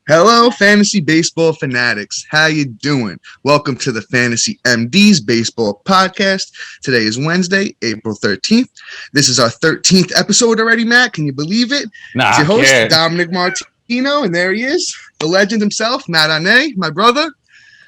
Hello, fantasy baseball fanatics. How you doing? Welcome to the Fantasy MD's Baseball Podcast. Today is Wednesday, April 13th. This is our 13th episode already, Matt. Can you believe it? Nah, it's your host, kid. Dominic Martino, and there he is, the legend himself, Matt Ane, my brother.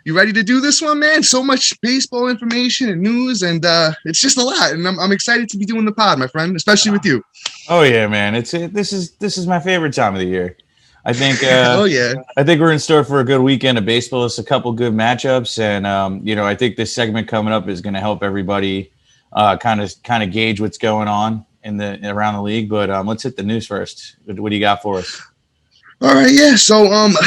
You ready to do this one, man? So much baseball information and news, and it's just a lot. And I'm excited to be doing the pod, my friend, especially with you. Oh yeah, man! This is my favorite time of the year. I think. Oh yeah. I think we're in store for a good weekend of baseball. It's a couple good matchups, and I think this segment coming up is going to help everybody kind of gauge what's going on around the league. But let's hit the news first. What do you got for us? All right, yeah. So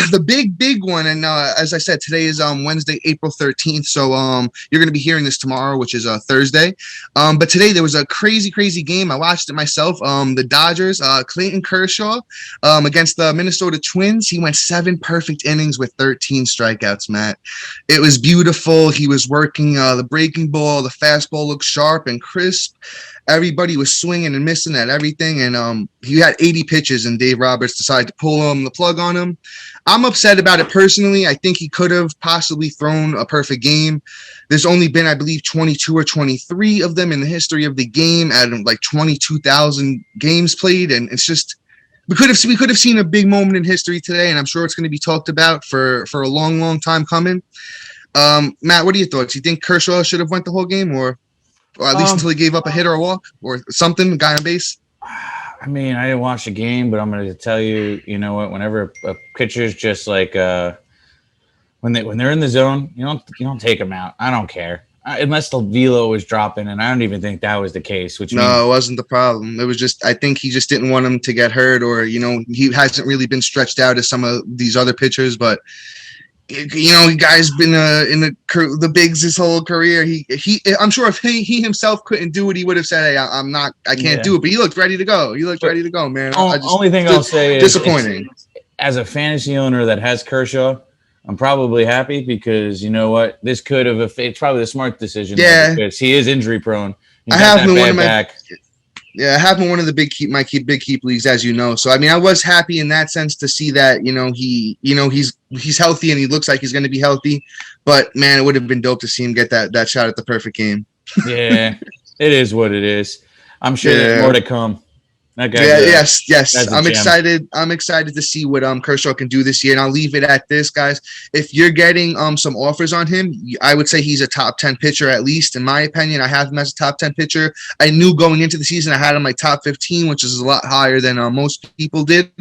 the big one, and as I said, today is Wednesday, April 13th. So you're gonna be hearing this tomorrow, which is Thursday. But today there was a crazy game. I watched it myself. The Dodgers, Clayton Kershaw, against the Minnesota Twins. He went 7 perfect innings with 13 strikeouts, Matt. It was beautiful. He was working the breaking ball, the fastball looked sharp and crisp. Everybody was swinging and missing at everything, and he had 80 pitches, and Dave Roberts decided to pull the plug on him. I'm upset about it personally. I think he could have possibly thrown a perfect game. There's only been, I believe, 22 or 23 of them in the history of the game at like 22,000 games played, and it's just we could have seen a big moment in history today, and I'm sure it's going to be talked about for a long time coming. Matt, what are your thoughts? You think Kershaw should have went the whole game, or at least until he gave up a hit or a walk or something, guy on base? I mean, I didn't watch the game, but I'm going to tell you, you know what? Whenever a pitcher's just like when they're in the zone, you don't take them out. I don't care unless the velo was dropping, and I don't even think that was the case. It wasn't the problem. It was just I think he just didn't want him to get hurt, or he hasn't really been stretched out as some of these other pitchers, but. The guy's been in the bigs his whole career. I'm sure if he himself couldn't do it, he would have said, "Hey, I can't do it." But he looked ready to go. Man. Only thing I'll say is disappointing. As a fantasy owner that has Kershaw, I'm probably happy because you know what, this could have. It's probably the smart decision. Yeah, because he is injury prone. I have him in one of my. Yeah, I have him in one of the big keep leagues, as you know. So I mean, I was happy in that sense to see that he's healthy and he looks like he's going to be healthy. But man, it would have been dope to see him get that shot at the perfect game. Yeah, it is what it is. I'm sure there's more to come. Yes. I'm excited. I'm excited to see what Kershaw can do this year. And I'll leave it at this, guys. If you're getting some offers on him, I would say he's a top 10 pitcher, at least in my opinion. I have him as a top 10 pitcher. I knew going into the season I had him like top 15, which is a lot higher than most people did.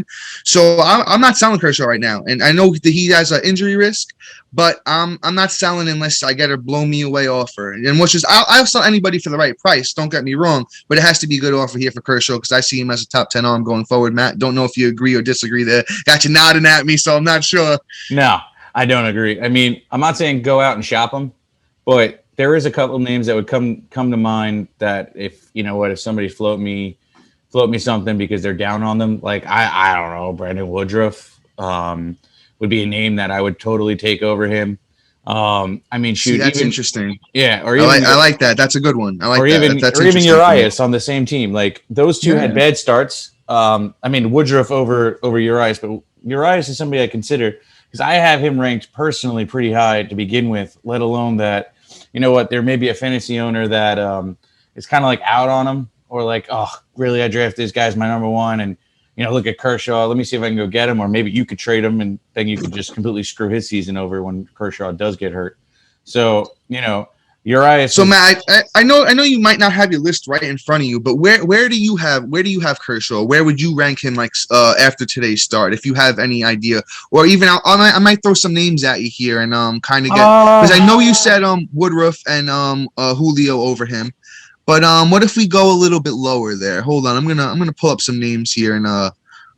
So I'm not selling Kershaw right now. And I know that he has an injury risk, but I'm not selling unless I get a blow me away offer. And which is I'll sell anybody for the right price. Don't get me wrong, but it has to be a good offer here for Kershaw because I see him as a top 10 arm going forward. Matt, don't know if you agree or disagree there. Got you nodding at me, so I'm not sure. No, I don't agree. I mean, I'm not saying go out and shop him, but there is a couple of names that would come to mind that if somebody float me something because they're down on them, like I don't know, Brandon Woodruff would be a name that I would totally take over him. I mean, shoot, that's interesting. Yeah, or even, I like that. That's a good one. I like that. That's even Urias on the same team. Like those two had bad starts. I mean, Woodruff over Urias, but Urias is somebody I consider because I have him ranked personally pretty high to begin with. Let alone that, there may be a fantasy owner that is kind of like out on him or like, oh, really? I draft this guy's my number one, and look at Kershaw. Let me see if I can go get him, or maybe you could trade him, and then you could just completely screw his season over when Kershaw does get hurt. So, Urias. So, Matt, I know you might not have your list right in front of you, but where do you have Kershaw? Where would you rank him after today's start, if you have any idea? Or even I might throw some names at you here and kind of get because I know you said Woodruff and Julio over him. But what if we go a little bit lower there? Hold on, I'm gonna pull up some names here, and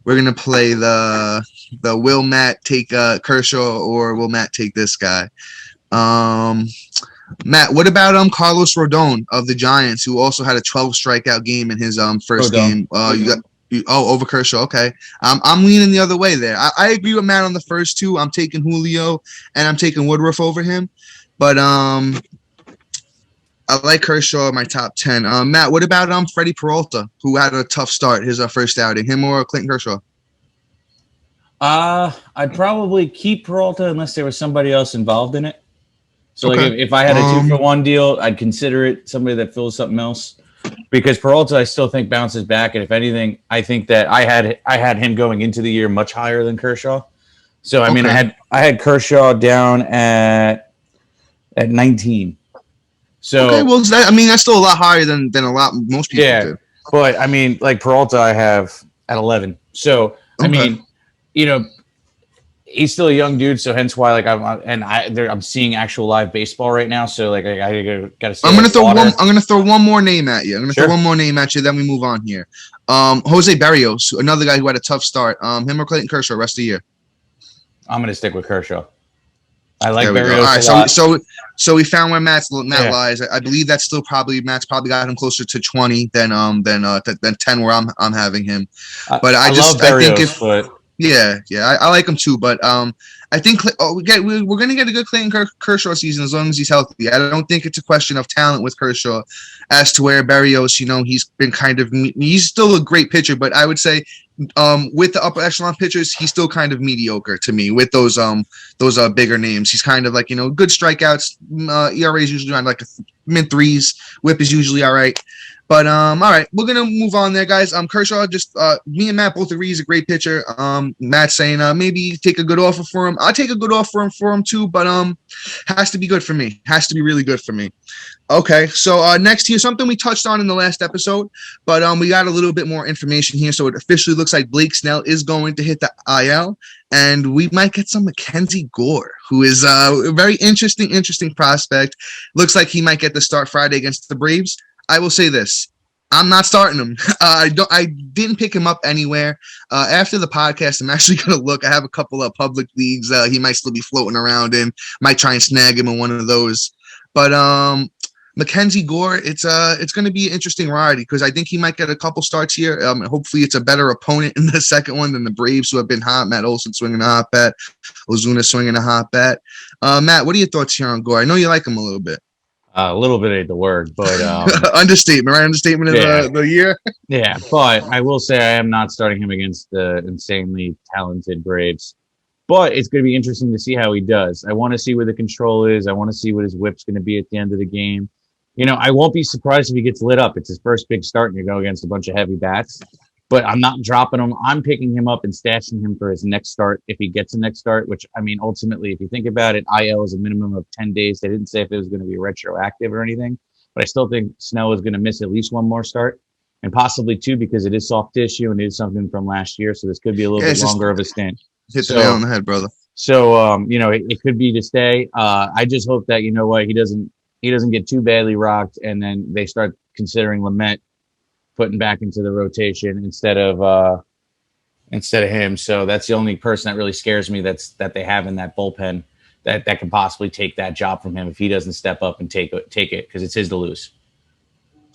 we're gonna play the will Matt take Kershaw or will Matt take this guy? Matt, what about Carlos Rodon of the Giants, who also had a 12 strikeout game in his first game? Over Kershaw. Okay, I'm leaning the other way there. I agree with Matt on the first two. I'm taking Julio and I'm taking Woodruff over him, but I like Kershaw in my top 10. Matt, what about Freddie Peralta, who had a tough start, his first outing? Him or Clayton Kershaw? I'd probably keep Peralta unless there was somebody else involved in it. So Okay. like if I had a 2-for-1 deal, I'd consider it somebody that fills something else. Because Peralta, I still think bounces back, and if anything, I think that I had him going into the year much higher than Kershaw. So I mean, I had Kershaw down at 19. So okay, well, that's still a lot higher than a lot most people do. But I mean, like Peralta, I have at 11. So I mean, you know, he's still a young dude, so hence why like I'm seeing actual live baseball right now. So like I gotta say, I'm gonna throw one more name at you. Throw one more name at you. Then we move on here. Jose Barrios, another guy who had a tough start. Him or Clayton Kershaw rest of the year. I'm gonna stick with Kershaw. I like Barrios. All right, so we found where Matt lies. I believe that's still Matt's probably got him closer to 20 than 10 where I'm having him. But I love Barrios, I like him too. But I think we're gonna get a good Clayton Kershaw season as long as he's healthy. I don't think it's a question of talent with Kershaw as to where Barrios, he's been he's still a great pitcher, but I would say with the upper echelon pitchers, he's still kind of mediocre to me. With those bigger names, he's kind of like good strikeouts. ERA is usually around like mid threes. WHIP is usually all right. But all right, we're gonna move on there, guys. Kershaw, just me and Matt both agree he's a great pitcher. Matt's saying maybe take a good offer for him. I'll take a good offer for him too, but has to be good for me. Has to be really good for me. Okay, so next here, something we touched on in the last episode, but we got a little bit more information here. So it officially looks like Blake Snell is going to hit the IL, and we might get some Mackenzie Gore, who is a very interesting prospect. Looks like he might get the start Friday against the Braves. I will say this. I'm not starting him. I didn't pick him up anywhere. After the podcast, I'm actually going to look. I have a couple of public leagues he might still be floating around in. Might try and snag him in one of those. But Mackenzie Gore, it's going to be an interesting ride because I think he might get a couple starts here. Hopefully it's a better opponent in the second one than the Braves, who have been hot. Matt Olson swinging a hot bat. Ozuna swinging a hot bat. Matt, what are your thoughts here on Gore? I know you like him a little bit. A little bit ain't the word, but understatement, right? Understatement of the year. Yeah, but I will say I am not starting him against the insanely talented Braves. But it's going to be interesting to see how he does. I want to see where the control is. I want to see what his whip's going to be at the end of the game. I won't be surprised if he gets lit up. It's his first big start, and you go against a bunch of heavy bats. But I'm not dropping him. I'm picking him up and stashing him for his next start if he gets a next start, which, I mean, ultimately, if you think about it, IL is a minimum of 10 days. They didn't say if it was going to be retroactive or anything, but I still think Snell is going to miss at least one more start and possibly two because it is soft tissue and it is something from last year. So this could be a little bit longer of a stint. Hit the nail on the head, brother. So, it could be to stay. I just hope that, he doesn't get too badly rocked and then they start considering Lamet putting back into the rotation instead of him. So that's the only person that really scares me that they have in that bullpen that can possibly take that job from him if he doesn't step up and take it because it's his to lose.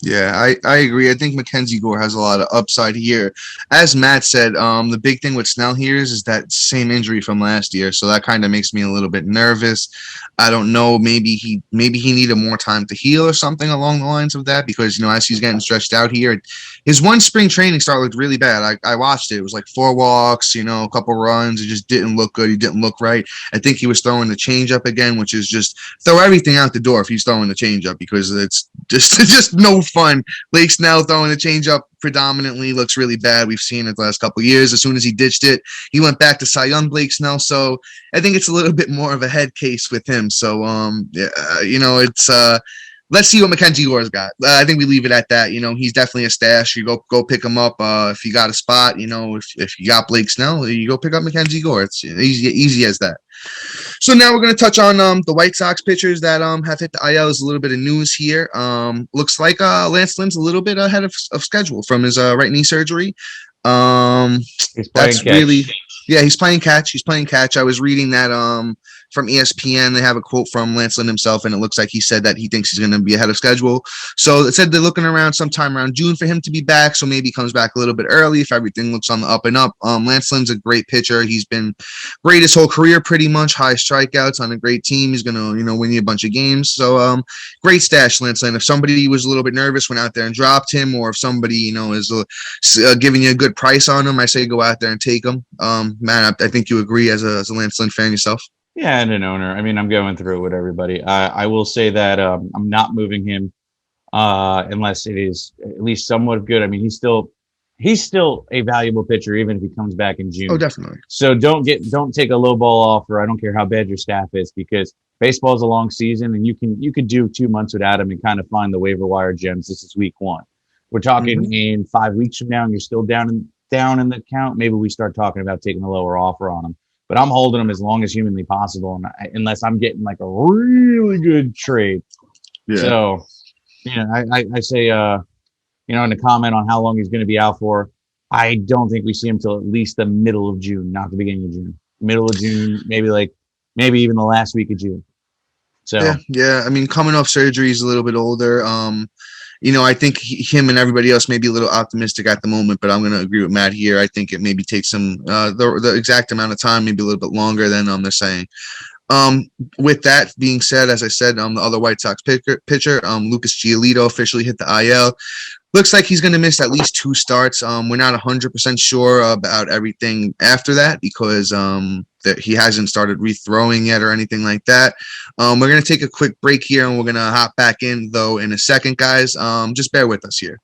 Yeah, I agree. I think Mackenzie Gore has a lot of upside here. As Matt said, the big thing with Snell here is that same injury from last year, so that kind of makes me a little bit nervous. I don't know. Maybe he needed more time to heal or something along the lines of that because as he's getting stretched out here, his one spring training start looked really bad. I watched it. It was like 4 walks, a couple runs. It just didn't look good. He didn't look right. I think he was throwing the changeup again, which is just throw everything out the door if he's throwing the changeup because it's just no fun. Blake Snell throwing the changeup predominantly looks really bad. We've seen it the last couple of years. As soon as he ditched it, he went back to Cy Young Blake Snell. So I think it's a little bit more of a head case with him. So it's let's see what Mackenzie Gore's got. I think we leave it at that. He's definitely a stash. You go pick him up if you got a spot. If you got Blake Snell, you go pick up Mackenzie Gore. It's easy as that. So now we're going to touch on the White Sox pitchers that have hit the IL. There's a little bit of news here. Looks like Lance Lynn's a little bit ahead of schedule from his right knee surgery. He's playing catch. He's playing catch. I was reading that from ESPN. They have a quote from Lance Lynn himself, and it looks like he said that he thinks he's going to be ahead of schedule. So it said they're looking around sometime around June for him to be back. So maybe he comes back a little bit early if everything looks on the up and up. Lance Lynn's a great pitcher. He's been great his whole career, pretty much. High strikeouts on a great team. He's going to, win you a bunch of games. So great stash, Lance Lynn. If somebody was a little bit nervous, went out there and dropped him, or if somebody, is giving you a good price on him, I say go out there and take him. Man, I think you agree as a Lance Lynn fan yourself. Yeah, and an owner. I mean, I'm going through it with everybody. I will say that I'm not moving him unless it is at least somewhat good. I mean, he's still a valuable pitcher, even if he comes back in June. Oh, definitely. So don't take a low ball offer. I don't care how bad your staff is, because baseball is a long season, and you could do 2 months without him and kind of find the waiver wire gems. This is week 1. We're talking in 5 weeks from now, and you're still down in the count. Maybe we start talking about taking a lower offer on him. But I'm holding him as long as humanly possible, unless I'm getting like a really good trade. Yeah. So, I say, in the comment on how long he's going to be out for, I don't think we see him till at least the middle of June, not the beginning of June. Middle of June, maybe even the last week of June. So yeah. I mean, coming off surgery, he's a little bit older. I think him and everybody else may be a little optimistic at the moment, but I'm going to agree with Matt here. I think it maybe takes him the exact amount of time, maybe a little bit longer than they're saying. With that being said, as I said, the other White Sox pitcher, Lucas Giolito officially hit the IL. Looks like he's going to miss at least 2 starts. We're not 100% sure about everything after that, because that he hasn't started rethrowing yet or anything like that. We're going to take a quick break here, and we're going to hop back in, though, in a second, guys. Just bear with us here.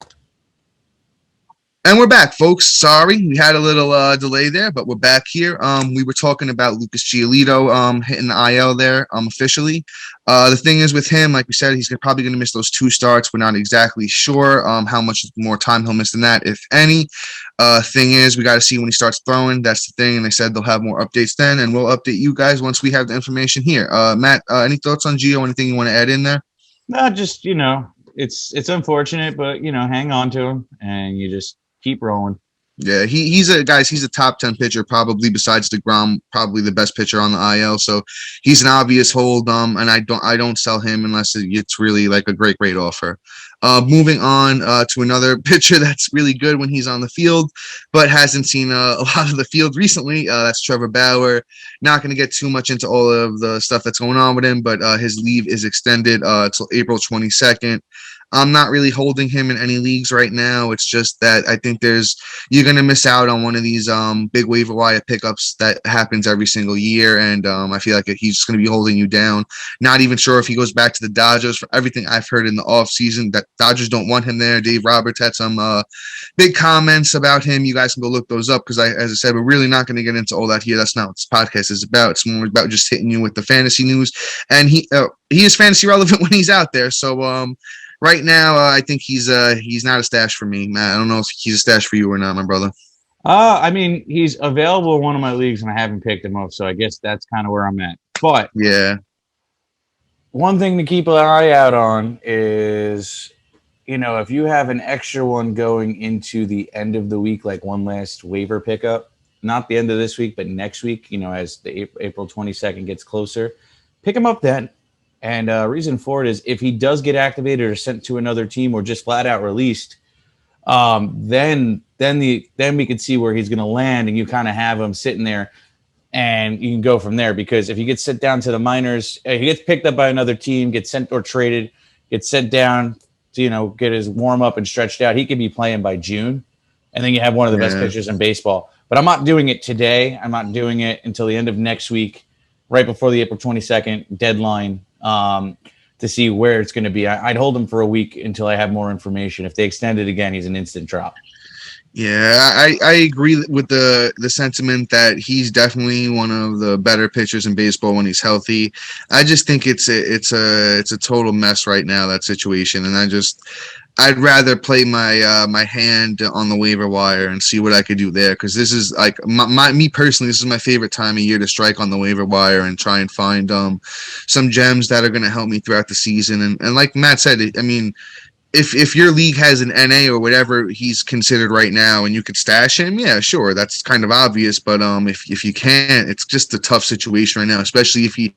And we're back, folks. Sorry, we had a little delay there, but we're back here. We were talking about Lucas Giolito hitting the IL there officially. The thing is with him, like we said, he's probably going to miss those 2 starts. We're not exactly sure how much more time he'll miss than that, if any. Thing is, we got to see when he starts throwing. That's the thing, and they said they'll have more updates then, and we'll update you guys once we have the information here. Matt, any thoughts on Gio? Anything you want to add in there? No, just it's unfortunate, but hang on to him, and you just keep rolling. Yeah, he's a top 10 pitcher, probably besides DeGrom, probably the best pitcher on the IL. So he's an obvious hold. And I don't sell him unless it's really like a great offer. Moving on to another pitcher that's really good when he's on the field, but hasn't seen a lot of the field recently. That's Trevor Bauer. Not going to get too much into all of the stuff that's going on with him, but his leave is extended till April 22nd. I'm not really holding him in any leagues right now. It's just that I think you're going to miss out on one of these big waiver wire pickups that happens every single year. And I feel like he's just going to be holding you down. Not even sure if he goes back to the Dodgers. For everything I've heard in the offseason, that Dodgers don't want him there. Dave Roberts had some big comments about him. You guys can go look those up, because as I said, we're really not going to get into all that here. That's not what this podcast is about. It's more about just hitting you with the fantasy news. And he is fantasy relevant when he's out there. So right now, I think he's not a stash for me, Matt. I don't know if he's a stash for you or not, my brother. I mean, he's available in one of my leagues, and I haven't picked him up, so I guess that's kind of where I'm at. But yeah, one thing to keep an eye out on is, if you have an extra one going into the end of the week, like one last waiver pickup, not the end of this week, but next week, as the April 22nd gets closer, pick him up then. And reason for it is, if he does get activated or sent to another team or just flat out released, then we can see where he's going to land, and you kind of have him sitting there, and you can go from there. Because if he gets sent down to the minors, he gets picked up by another team, gets sent or traded, gets sent down to get his warm up and stretched out, he could be playing by June, and then you have one of the best pitchers in baseball. But I'm not doing it today. I'm not doing it until the end of next week, right before the April 22nd deadline. To see where it's going to be. I'd hold him for a week until I have more information. If they extend it again, he's an instant drop. Yeah, I agree with the sentiment that he's definitely one of the better pitchers in baseball when he's healthy. I just think it's a total mess right now, that situation, and I'd rather play my hand on the waiver wire and see what I could do there, because this is like me personally, this is my favorite time of year to strike on the waiver wire and try and find some gems that are going to help me throughout the season. And like Matt said, I mean, if your league has an NA or whatever he's considered right now, and you could stash him, yeah, sure, that's kind of obvious. But if you can't, it's just a tough situation right now, especially if he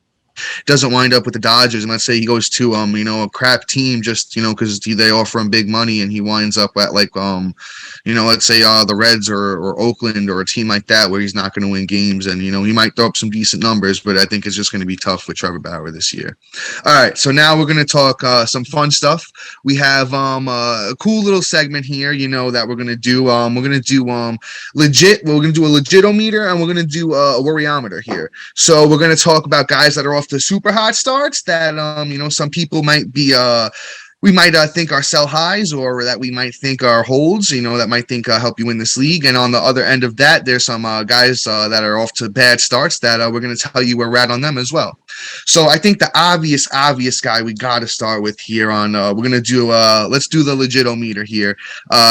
doesn't wind up with the Dodgers, and let's say he goes to a crap team just because they offer him big money, and he winds up at like let's say the Reds or Oakland or a team like that where he's not going to win games, and he might throw up some decent numbers, but I think it's just going to be tough with Trevor Bauer this year. All right, so now we're going to talk some fun stuff. We have a cool little segment here, that we're going to do. We're going to do legit. We're going to do a legitometer, and we're going to do a worryometer here. So we're going to talk about guys that are off the super hot starts that some people might be we might think are sell highs, or that we might think are holds, that might think help you win this league. And on the other end of that, there's some guys that are off to bad starts that we're going to tell you where we're at on them as well. So I think the obvious guy we got to start with here on we're going to do let's do the legitometer here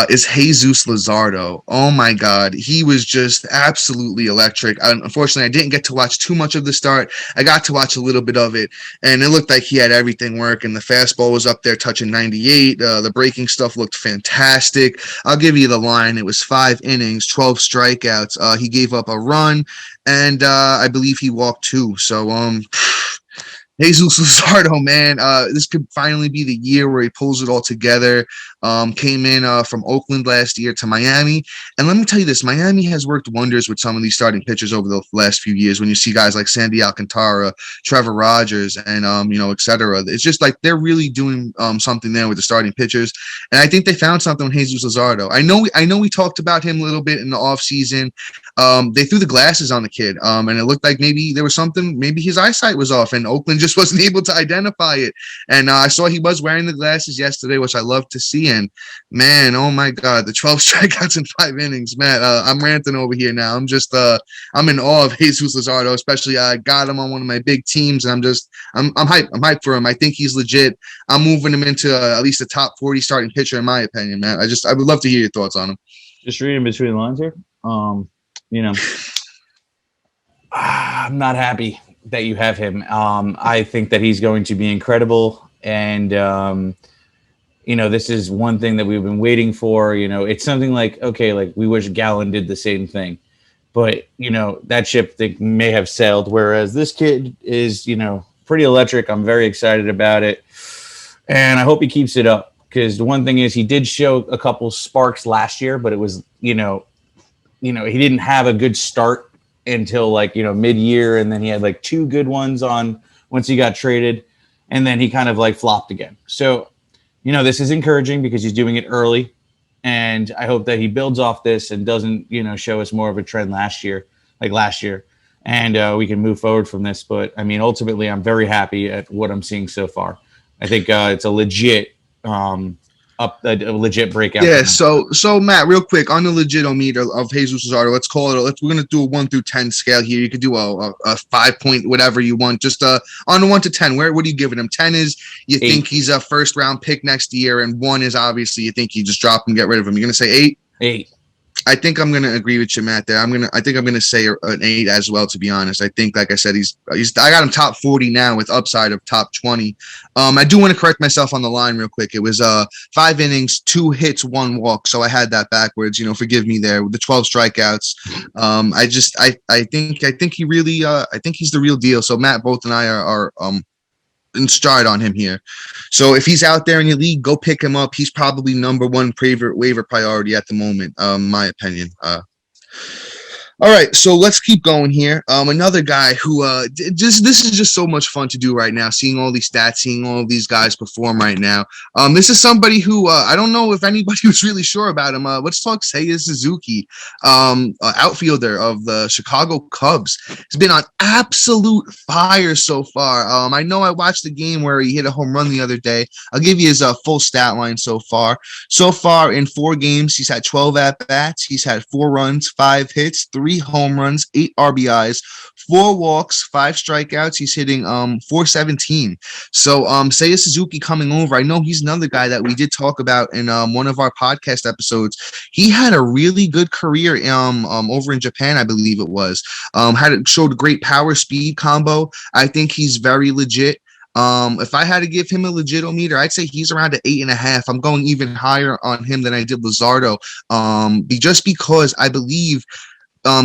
is Jesus Luzardo. Oh my God, he was just absolutely electric. Unfortunately, I didn't get to watch too much of the start. I got to watch a little bit of it, and it looked like he had everything working. The fastball was up there touching 98. The breaking stuff looked fantastic. I'll give you the line. It was 5 innings, 12 strikeouts. He gave up a run, and I believe he walked 2. So Jesus Luzardo, man, this could finally be the year where he pulls it all together. Came in from Oakland last year to Miami. And let me tell you this, Miami has worked wonders with some of these starting pitchers over the last few years. When you see guys like Sandy Alcantara, Trevor Rogers, and, et cetera. It's just like they're really doing something there with the starting pitchers. And I think they found something with Jesus Luzardo. I know we talked about him a little bit in the offseason. They threw the glasses on the kid, and it looked like maybe there was something, maybe his eyesight was off, and Oakland just wasn't able to identify it. And I saw he was wearing the glasses yesterday, which I love to see. And man, oh my God, the 12 strikeouts in 5 innings, man. I'm ranting over here now. I'm just I'm in awe of Jesus Luzardo, especially I got him on one of my big teams, and I'm hyped. I'm hyped for him. I think he's legit. I'm moving him into at least a top 40 starting pitcher in my opinion, man. I would love to hear your thoughts on him. Just reading between the lines here. I'm not happy that you have him. I think that he's going to be incredible. And, this is one thing that we've been waiting for. It's something like, okay, like we wish Gallen did the same thing. But, that ship may have sailed. Whereas this kid is, pretty electric. I'm very excited about it. And I hope he keeps it up. Because the one thing is he did show a couple sparks last year, but it was, he didn't have a good start until mid-year, and then he had like 2 good ones on once he got traded, and then he kind of like flopped again. So, this is encouraging because he's doing it early, and I hope that he builds off this and doesn't, show us more of a trend last year, and we can move forward from this. But I mean, ultimately, I'm very happy at what I'm seeing so far. I think it's a legit a legit breakout. Yeah. So Matt, real quick on the legitometer of Jesus Luzardo, let's call it. We're gonna do a 1 through 10 scale here. You could do a 5 point whatever you want. Just on the 1 to 10. What are you giving him? 10 is you 8. think he's a first round pick next year, and 1 is obviously you think you just drop him, get rid of him. You're gonna say 8. 8. I think I'm gonna agree with you, Matt. There, I think I'm gonna say an 8 as well. To be honest, I think, like I said, I got him top 40 now with upside of top 20. I do want to correct myself on the line real quick. It was 5 innings, 2 hits, 1 walk. So I had that backwards. Forgive me there with the 12 strikeouts. I think he really I think he's the real deal. So Matt, both and I are in stride on him here. So if he's out there in your league, go pick him up. He's probably number 1 waiver priority at the moment, my opinion. All right, so let's keep going here. Another guy who this is just so much fun to do right now, seeing all these stats, seeing all of these guys perform right now. This is somebody who I don't know if anybody was really sure about him. Let's talk Seiya Suzuki, outfielder of the Chicago Cubs. He's been on absolute fire so far. I know I watched the game where he hit a home run the other day. I'll give you his full stat line so far. So far in 4 games, he's had 12 at-bats. He's had 4 runs, 5 hits, 3 home runs, 8 RBIs, 4 walks, 5 strikeouts. He's hitting .417. So Seiya Suzuki coming over. I know he's another guy that we did talk about in one of our podcast episodes. He had a really good career over in Japan, I believe it was. Showed a great power speed combo. I think he's very legit. If I had to give him a legit-o-meter, I'd say he's around an 8.5. I'm going even higher on him than I did Luzardo. Just because I believe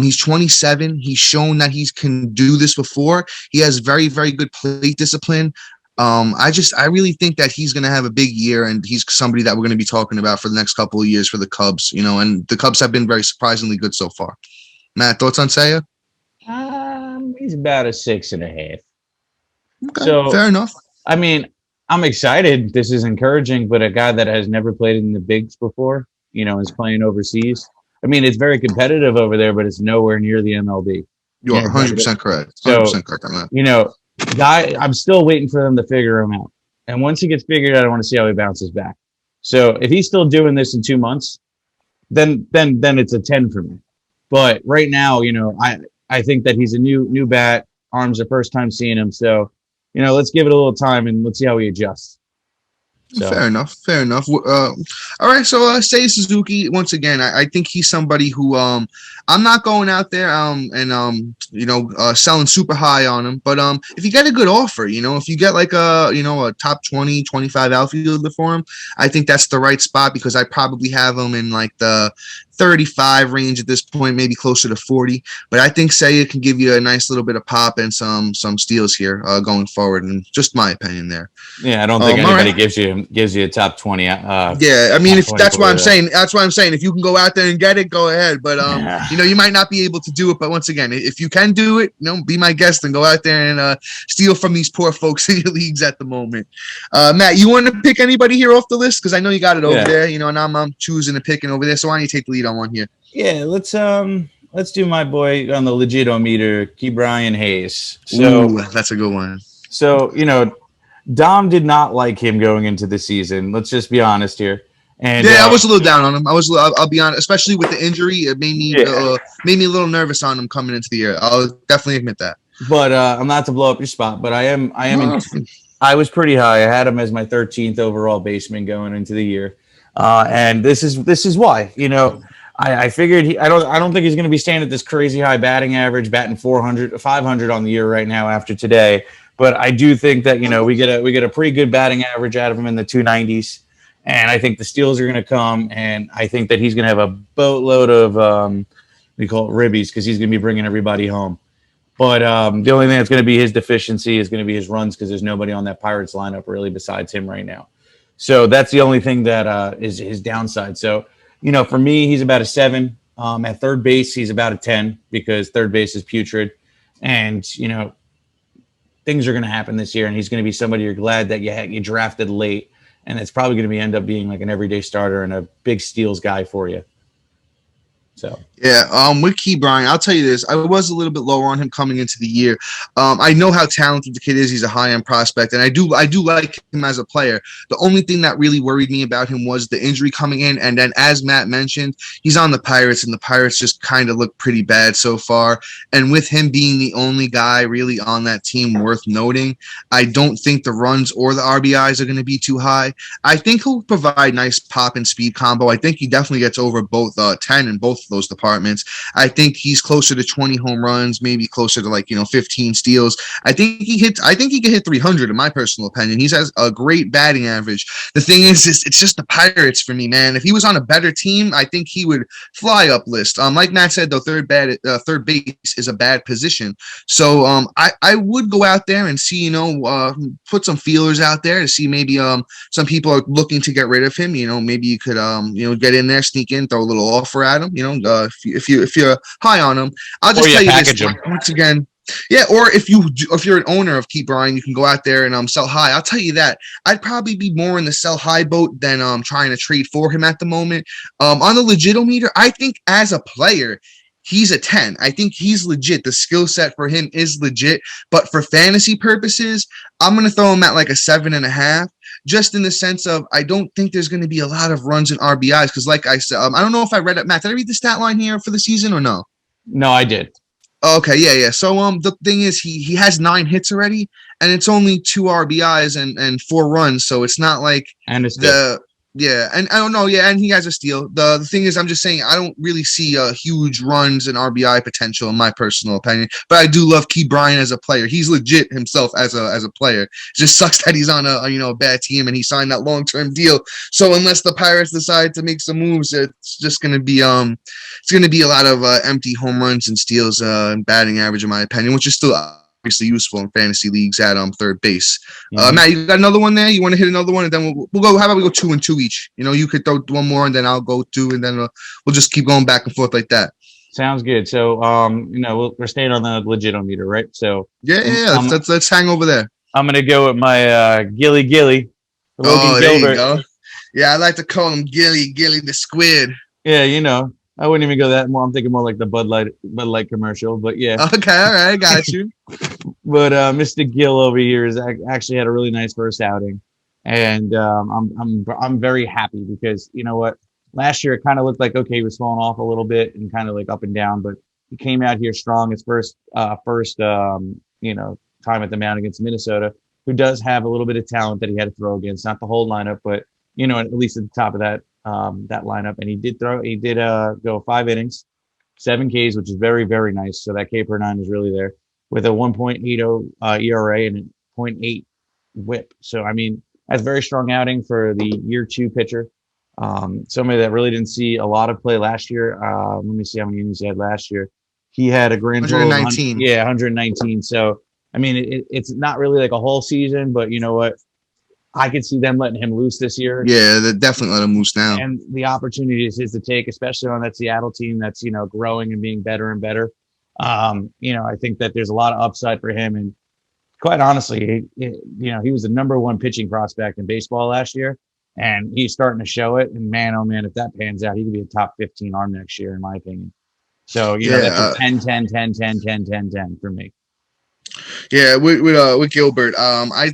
he's 27. He's shown that he can do this before. He has very, very good plate discipline. I really think that he's going to have a big year, and he's somebody that we're going to be talking about for the next couple of years for the Cubs, and the Cubs have been very surprisingly good so far. Matt, thoughts on Seiya? He's about a 6.5. Okay, so fair enough. I mean, I'm excited. This is encouraging, but a guy that has never played in the bigs before, is playing overseas. I mean, it's very competitive over there, but it's nowhere near the MLB. You are 100% correct. 100% correct on that. I'm still waiting for them to figure him out. And once he gets figured out, I want to see how he bounces back. So if he's still doing this in 2 months, then it's a 10 for me. But right now, I think that he's a new bat. Arm's the first time seeing him. So, let's give it a little time and let's see how he adjusts. So. Fair enough. All right. So Seiya Suzuki, once again, I think he's somebody who I'm not going out there selling super high on him. But if you get a good offer, if you get like a top 20, 25 outfielder for him, I think that's the right spot, because I probably have him in like the 35 range at this point, maybe closer to 40. But I think Seiya can give you a nice little bit of pop and some steals here going forward, and just my opinion there. Yeah, I don't think anybody gives you a top 20. Yeah, I mean, if that's why I'm saying. That's why I'm saying if you can go out there and get it, go ahead. But you might not be able to do it. But once again, if you can do it, be my guest and go out there and steal from these poor folks in your leagues at the moment. Matt, you want to pick anybody here off the list? Because I know you got it over there. And I'm choosing and picking over there. So why don't you take the lead on one here? Yeah, let's do my boy on the legit-o-meter, Ke'Bryan Hayes. So that's a good one. So Dom did not like him going into the season. Let's just be honest here. And I was a little down on him. I'll be honest, especially with the injury. It made me a little nervous on him coming into the year. I'll definitely admit that. But I'm not to blow up your spot, but I was pretty high. I had him as my 13th overall baseman going into the year. And this is why, I figured I don't think he's going to be staying at this crazy high batting average, batting 500 on the year right now after today. But I do think that, we get a pretty good batting average out of him in the 290s. And I think the steals are going to come. And I think that he's going to have a boatload of, we call it ribbies, because he's going to be bringing everybody home. But the only thing that's going to be his deficiency is going to be his runs, because there's nobody on that Pirates lineup really besides him right now. So that's the only thing that is his downside. So, for me, he's about a 7. At third base, he's about a 10, because third base is putrid. And, things are going to happen this year, and he's going to be somebody you're glad that you drafted late. And it's probably going to end up being like an everyday starter and a big steals guy for you. So with Ke'Bryan, I'll tell you this. I was a little bit lower on him coming into the year. I know how talented the kid is. He's a high-end prospect, and I do like him as a player. The only thing that really worried me about him was the injury coming in, and then as Matt mentioned, he's on the Pirates, and the Pirates just kind of look pretty bad so far. And with him being the only guy really on that team worth noting, I don't think the runs or the RBIs are going to be too high. I think he'll provide nice pop and speed combo. I think he definitely gets over both 10 in both of those departments. I think he's closer to 20 home runs, maybe closer to 15 steals. I think he can hit 300 in my personal opinion. He has a great batting average. The thing is it's just the Pirates for me, man. If he was on a better team, I think he would fly up list. Like Matt said, though, third base is a bad position. So I would go out there and see, put some feelers out there to see maybe some people are looking to get rid of him. Maybe you could get in there, sneak in, throw a little offer at him. If you're high on him, I'll just tell you this once again. Yeah, or if you're an owner of Ke'Bryan, you can go out there and sell high. I'll tell you that I'd probably be more in the sell high boat than trying to trade for him at the moment. On the legit-o-meter, I think as a player, he's a 10. I think he's legit. The skill set for him is legit, but for fantasy purposes, I'm gonna throw him at like a 7.5. Just in the sense of, I don't think there's going to be a lot of runs and RBIs. Because like I said, I don't know if I read it. Matt, did I read the stat line here for the season or no? No, I did. Okay, yeah. So the thing is, he has 9 hits already, and it's only 2 RBIs and 4 runs. So it's not like Yeah, and I don't know. Yeah, and he has a steal. The thing is, I'm just saying I don't really see huge runs and RBI potential in my personal opinion. But I do love Key Bryant as a player. He's legit himself as a player. It just sucks that he's on a bad team and he signed that long-term deal. So unless the Pirates decide to make some moves, it's just gonna be a lot of empty home runs and steals and batting average in my opinion, which is still obviously useful in fantasy leagues at third base. Matt, you got another one there? You want to hit another one, and then we'll go. How about we go 2 and 2 each? You could throw one more, and then I'll go 2, and then we'll just keep going back and forth like that. Sounds good. So, we're staying on the legitometer, right? So, Yeah. Let's hang over there. I'm gonna go with my Gilly, Logan Gilbert. There you go. Gilbert. Yeah, I like to call him Gilly the Squid. Yeah, I wouldn't even go that more. I'm thinking more like the Bud Light commercial, but yeah. Okay, all right, got you. But Mr. Gill over here has actually had a really nice first outing, and I'm very happy because you know what? Last year it kind of looked like okay, he was falling off a little bit and kind of like up and down, but he came out here strong. His first time at the mound against Minnesota, who does have a little bit of talent that he had to throw against, not the whole lineup, but at least at the top of that lineup. And he did go 5 innings, 7 Ks, which is very, very nice. So that K per 9 is really there with a 1.80 ERA and a 0.8 whip. So, I mean, that's a very strong outing for the year 2 pitcher. Somebody that really didn't see a lot of play last year. Let me see how many innings he had last year. He had a grand total 119. 119. So, I mean, it's not really like a whole season, but you know what? I could see them letting him loose this year. Yeah, they definitely let him loose now. And the opportunity is his to take, especially on that Seattle team that's, growing and being better and better. I think that there's a lot of upside for him. And quite honestly, he was the number 1 pitching prospect in baseball last year. And he's starting to show it. And man, oh man, if that pans out, he could be a top 15 arm next year, in my opinion. So, that's a 10, 10, 10, 10, 10, 10, 10 for me. Yeah, with Gilbert, I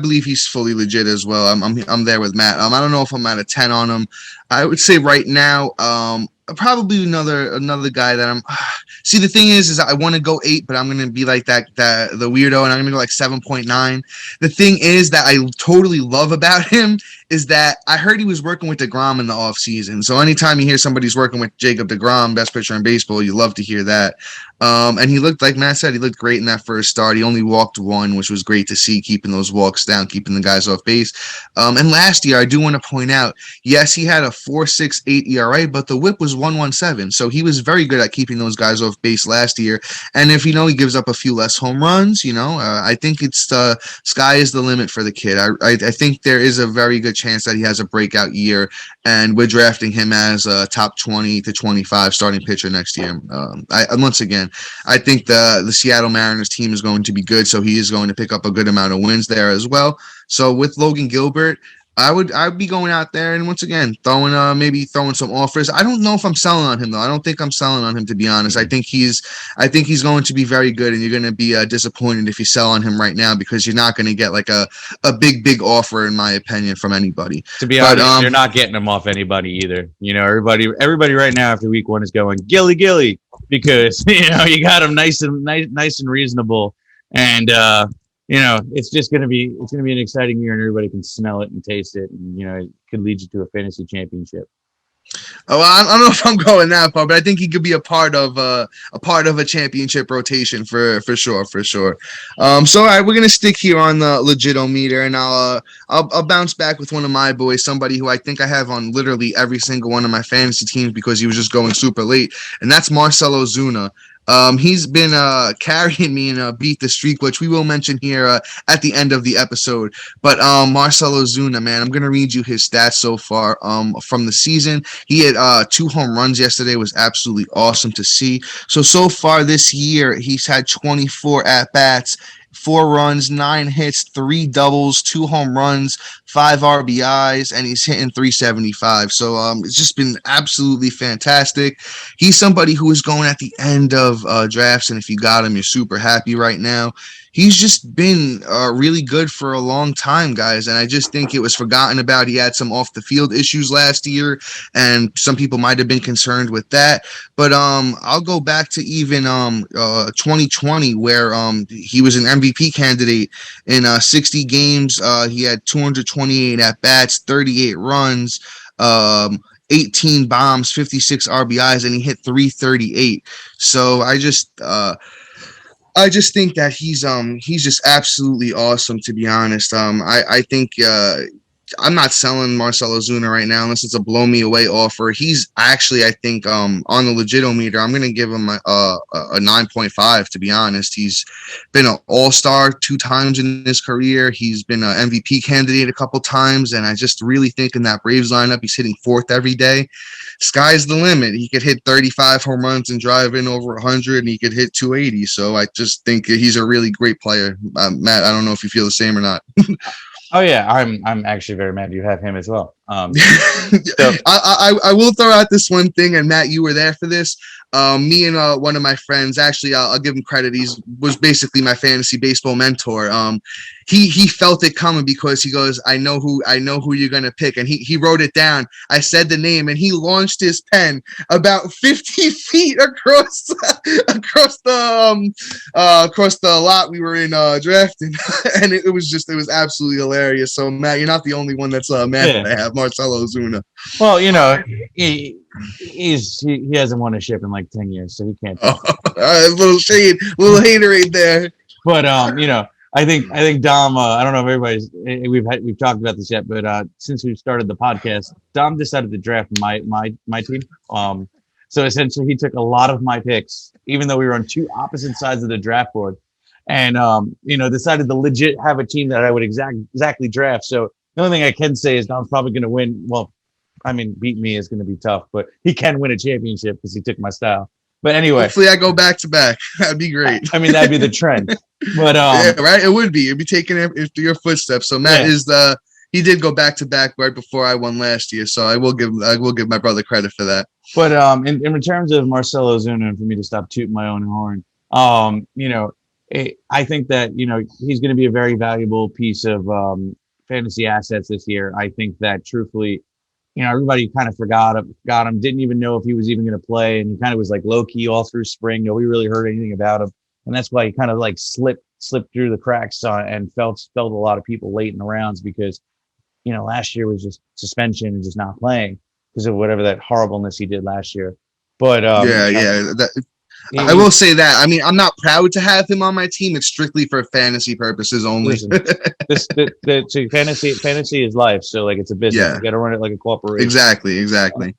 believe he's fully legit as well. I'm there with Matt. I don't know if I'm at a 10 on him. I would say right now, probably another guy that I'm. See, the thing is I want to go 8, but I'm gonna be like the weirdo, and I'm gonna go like 7.9. The thing is that I totally love about him is that I heard he was working with DeGrom in the offseason. So anytime you hear somebody's working with Jacob DeGrom, best pitcher in baseball, you love to hear that. And he looked, like Matt said, he looked great in that first start. He only walked 1, which was great to see, keeping those walks down, keeping the guys off base. And last year, I do want to point out, yes, he had a 4.68 ERA, but the whip was 1.17. So he was very good at keeping those guys off base last year. And if, he gives up a few less home runs, I think it's the sky is the limit for the kid. I think there is a very good chance that he has a breakout year, and we're drafting him as a top 20 to 25 starting pitcher next year. Once again, I think the Seattle Mariners team is going to be good, so he is going to pick up a good amount of wins there as well. So with Logan Gilbert, I'd be going out there and once again throwing some offers. I don't know if I'm selling on him though. I don't think I'm selling on him, to be honest. I think he's going to be very good, and you're going to be disappointed if you sell on him right now because you're not going to get like a big offer, in my opinion, from anybody. To be honest, you're not getting him off anybody either. Everybody right now after week 1 is going Gilly because you got him nice and reasonable, and it's going to be an exciting year, and everybody can smell it and taste it, and it could lead you to a fantasy championship. Oh, I don't know if I'm going that far, but I think he could be a part of a championship rotation for sure. So all right, we're gonna stick here on the legitometer, and I'll bounce back with one of my boys, somebody who I think I have on literally every single one of my fantasy teams because he was just going super late, and that's Marcell Ozuna. He's been carrying me in Beat the Streak, which we will mention here at the end of the episode. But Marcell Ozuna, man, I'm going to read you his stats so far from the season. He had 2 home runs yesterday. It was absolutely awesome to see. So far this year, he's had 24 at-bats, 4 runs, 9 hits, 3 doubles, 2 home runs, 5 RBIs, and he's hitting 375. So it's just been absolutely fantastic. He's somebody who is going at the end of drafts, and if you got him, you're super happy right now. he's just been really good for a long time, guys. And I just think it was forgotten about. He had some off the field issues last year, and some people might have been concerned with that. But I'll go back to even 2020, where he was an MVP candidate in 60 games. He had 228 at bats, 38 runs. 18 bombs, 56 RBIs, and he hit 338. So I just think that he's just absolutely awesome, to be honest. I think I'm not selling Marcell Ozuna right now unless it's a blow me away offer. He's actually, I think, on the legitometer, I'm gonna give him a 9.5, to be honest. He's been an all-star 2 times in his career. He's been an MVP candidate a couple times, and I just really think in that Braves lineup, he's hitting 4th every day. Sky's the limit. He could hit 35 home runs and drive in over 100, and he could hit 280. So I just think he's a really great player. Matt, I don't know if you feel the same or not. Oh yeah, I'm actually very mad you have him as well. So I will throw out this one thing, and Matt, you were there for this. Me and one of my friends, actually, I'll give him credit. Was basically my fantasy baseball mentor. He felt it coming because he goes, I know who you're gonna pick, and he wrote it down. I said the name, and he launched his pen about 50 feet across the lot we were in drafting, and it was absolutely hilarious. So Matt, you're not the only one that's mad that I have Marcell Ozuna. Well, he hasn't won a ship in like 10 years, so he can't. A little shade, little haterade there. But I think Dom. I don't know if we've talked about this yet, but since we've started the podcast, Dom decided to draft my team. So essentially, he took a lot of my picks, even though we were on 2 opposite sides of the draft board, and decided to legit have a team that I would exactly draft. So the only thing I can say is Dom's probably going to win. Well, I mean, beat me is going to be tough, but he can win a championship because he took my style. But anyway, hopefully I go back to back. That'd be great. I mean, that'd be the trend. But yeah, right. It would be. It'd be taking after your footsteps. So Matt he did go back to back right before I won last year. So I will give my brother credit for that. But in terms of Marcell Ozuna, and for me to stop tooting my own horn, I think that he's going to be a very valuable piece of fantasy assets this year. I think that truthfully, everybody kind of forgot him, didn't even know if he was even going to play, and he kind of was like low key all through spring. Nobody really heard anything about him, and that's why he kind of like slipped through the cracks and felt a lot of people late in the rounds because last year was just suspension and just not playing because of whatever that horribleness he did last year. But I will say that. I mean, I'm not proud to have him on my team. It's strictly for fantasy purposes only. Listen, fantasy is life. So like, it's a business. Yeah. You got to run it like a corporation. Exactly.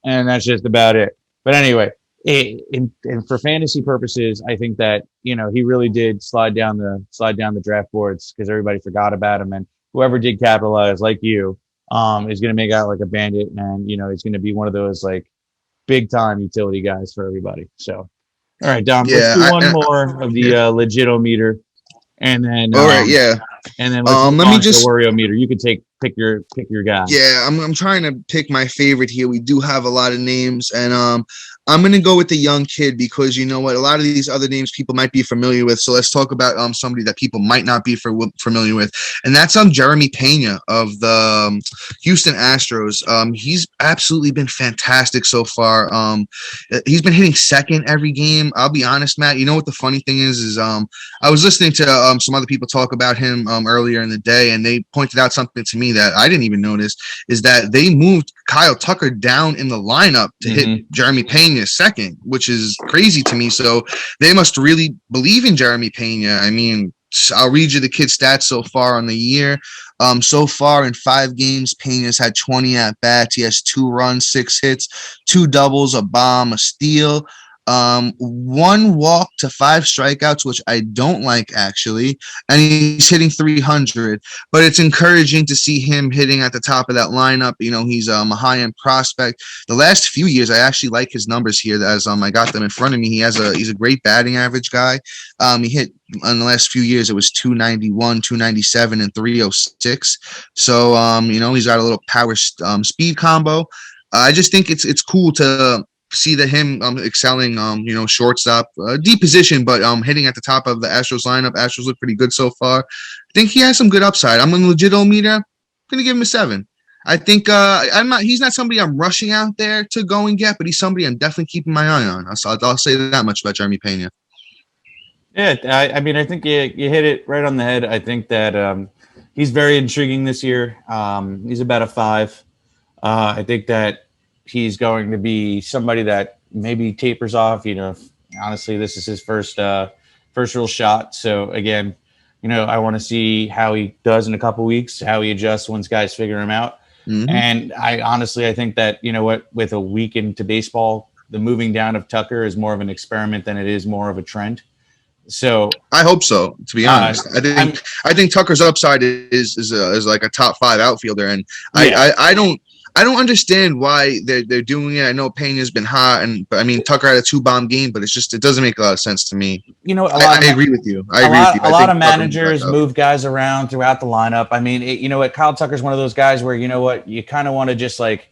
And that's just about it. But anyway, and for fantasy purposes, I think that he really did slide down the draft boards because everybody forgot about him, and whoever did capitalize, like you, is going to make out like a bandit, and he's going to be one of those like big time utility guys for everybody. So. All right, Dom. Let's do one more of the legitometer, and then all right, and then let me just the Wario-meter. You could pick your guy. Yeah, I'm trying to pick my favorite here. We do have a lot of names, and I'm gonna go with the young kid because you know what, a lot of these other names people might be familiar with. So let's talk about somebody that people might not be familiar with, and that's Jeremy Pena of the Houston Astros. He's absolutely been fantastic so far. He's been hitting second every game. I'll be honest, Matt. You know what the funny thing is I was listening to some other people talk about him earlier in the day, and they pointed out something to me that I didn't even notice, is that they moved Kyle Tucker down in the lineup to hit Jeremy Pena second, which is crazy to me. So they must really believe in Jeremy Pena. I mean, I'll read you the kid's stats so far on the year. So far in 5 games, Pena's had 20 at bats. He has 2 runs, 6 hits, 2 doubles, a bomb, a steal. 1 walk to 5 strikeouts, which I don't like actually, and he's hitting 300. But it's encouraging to see him hitting at the top of that lineup. He's a high-end prospect. The last few years, I actually like his numbers here. As I got them in front of me, he's a great batting average guy. He hit in the last few years, it was 291, 297, and 306. So he's got a little power speed combo. I just think it's cool to see that him excelling, shortstop, deep position, but hitting at the top of the Astros lineup. Astros look pretty good so far. I think he has some good upside. I'm on the legit meter. I'm gonna give him a 7. I think he's not somebody I'm rushing out there to go and get, but he's somebody I'm definitely keeping my eye on. I'll say that much about Jeremy Pena. Yeah, I mean, I think you hit it right on the head. I think that he's very intriguing this year. He's about a 5. I think that he's going to be somebody that maybe tapers off. Honestly, this is his first real shot. So again, I want to see how he does in a couple weeks, how he adjusts once guys figure him out. Mm-hmm. And I think that, with a week into baseball, the moving down of Tucker is more of an experiment than it is more of a trend. So I hope so. To be honest, I think Tucker's upside is like a top 5 outfielder, and yeah. I don't understand why they're doing it. I know Pena's been hot, but I mean Tucker had a 2-bomb game, but it doesn't make a lot of sense to me. I agree with you. A lot of managers move guys around throughout the lineup. I mean, Kyle Tucker's one of those guys where you kind of want to just like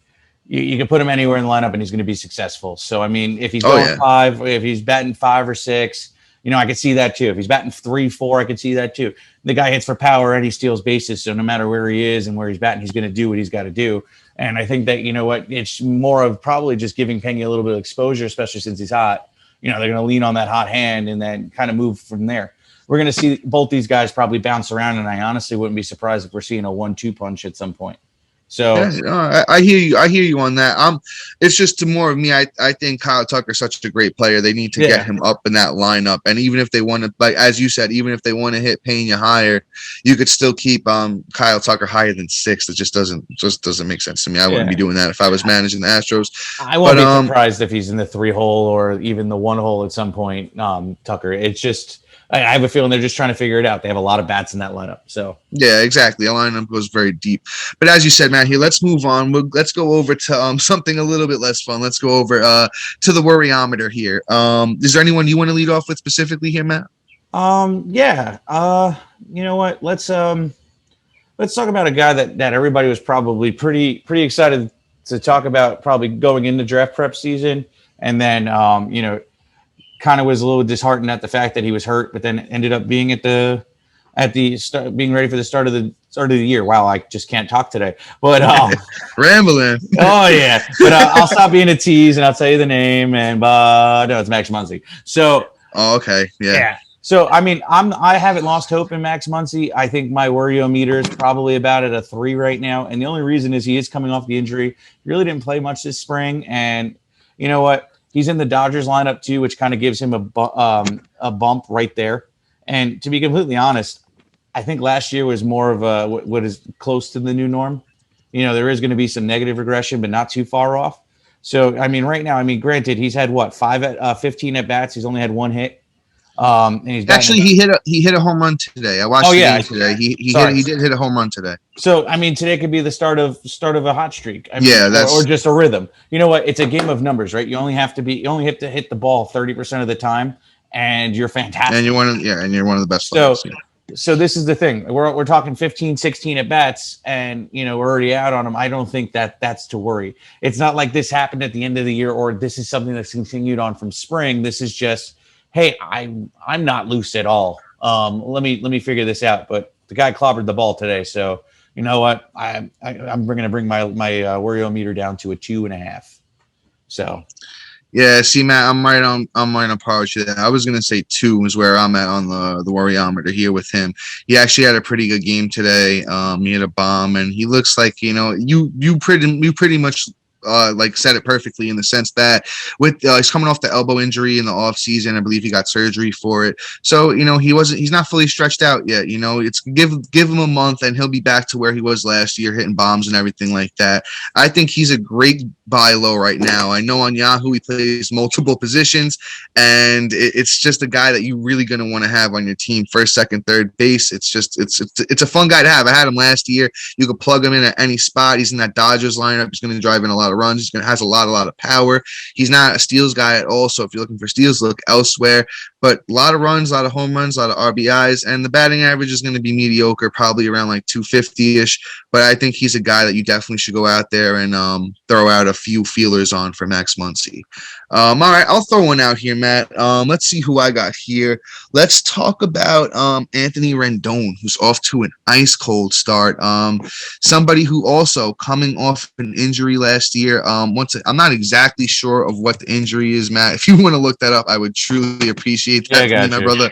you can put him anywhere in the lineup and he's going to be successful. So I mean, if he's going 5, if he's batting 5 or 6. I could see that too. If he's batting 3, 4, I could see that too. The guy hits for power and he steals bases. So no matter where he is and where he's batting, he's going to do what he's got to do. And I think that, it's more of probably just giving Pena a little bit of exposure, especially since he's hot. They're going to lean on that hot hand and then kind of move from there. We're going to see both these guys probably bounce around. And I honestly wouldn't be surprised if we're seeing a 1-2 punch at some point. So I hear you. I hear you on that. It's just more of me. I think Kyle Tucker's such a great player. They need to get him up in that lineup. And even if they want to, like as you said, even if they want to hit Pena higher, you could still keep Kyle Tucker higher than 6. It just doesn't make sense to me. I wouldn't be doing that if I was managing the Astros. I wouldn't be surprised if he's in the 3-hole or even the 1-hole at some point. Tucker. It's just. I have a feeling they're just trying to figure it out. They have a lot of bats in that lineup. So yeah, exactly. The lineup goes very deep. But as you said, Matt, here, let's move on. Let's go over to something a little bit less fun. Let's go over to the worryometer here. Is there anyone you want to lead off with specifically here, Matt? Yeah. You know what? Let's talk about a guy that everybody was probably pretty excited to talk about, probably going into draft prep season, and then kind of was a little disheartened at the fact that he was hurt, but then ended up being at the start, being ready for the start of the year. Wow, I just can't talk today. But rambling. Oh yeah, but I'll stop being a tease and I'll tell you the name. And no, it's Max Muncy. So. Oh, okay. Yeah. So I mean, I haven't lost hope in Max Muncy. I think my worryometer is probably about at a 3 right now, and the only reason is he is coming off the injury. He really didn't play much this spring, and you know what? He's in the Dodgers lineup too, which kind of gives him a bump right there. And to be completely honest, I think last year was more of a what is close to the new norm. There is going to be some negative regression, but not too far off. So, I mean, right now, granted, he's had 15 at bats. He's only had 1 hit. And he's actually he hit a home run today. I watched the game today. He did hit a home run today. So I mean, today could be the start of a hot streak. That's or just a rhythm. You know what? It's a game of numbers, right? You only have to hit the ball 30% of the time, and you're fantastic. And you're one of the best players. So this is the thing. We're talking 15, 16 at bats, and we're already out on them. I don't think that's to worry. It's not like this happened at the end of the year, or this is something that's continued on from spring. This is just, hey, I'm not loose at all. Let me figure this out. But the guy clobbered the ball today, so you know what? I'm going to bring my worryometer down to a 2.5. So. Yeah, see, Matt, I'm right on par with you there. I was gonna say 2 is where I'm at on the worryometer here with him. He actually had a pretty good game today. He had a bomb, and he looks like you pretty much like said it perfectly in the sense that with he's coming off the elbow injury in the off season. I believe he got surgery for it. So, he's not fully stretched out yet. It's give him a month and he'll be back to where he was last year, hitting bombs and everything like that. I think he's a great buy low right now. I know on Yahoo he plays multiple positions, and it's just a guy that you're really going to want to have on your team, first, second, third base. It's a fun guy to have. I had him last year. You could plug him in at any spot. He's in that Dodgers lineup. He's going to drive in a lot lot of runs. He's gonna has a lot of power. He's not a steals guy at all. So if you're looking for steals, look elsewhere. But a lot of runs, a lot of home runs, a lot of RBIs, and the batting average is going to be mediocre, probably around like 250-ish. But I think he's a guy that you definitely should go out there and throw out a few feelers on for Max Muncy. All right, I'll throw one out here, Matt. Let's see who I got here. Let's talk about Anthony Rendon, who's off to an ice cold start. Somebody who also coming off an injury last year. I'm not exactly sure of what the injury is, Matt. If you want to look that up, I would truly appreciate that, my brother.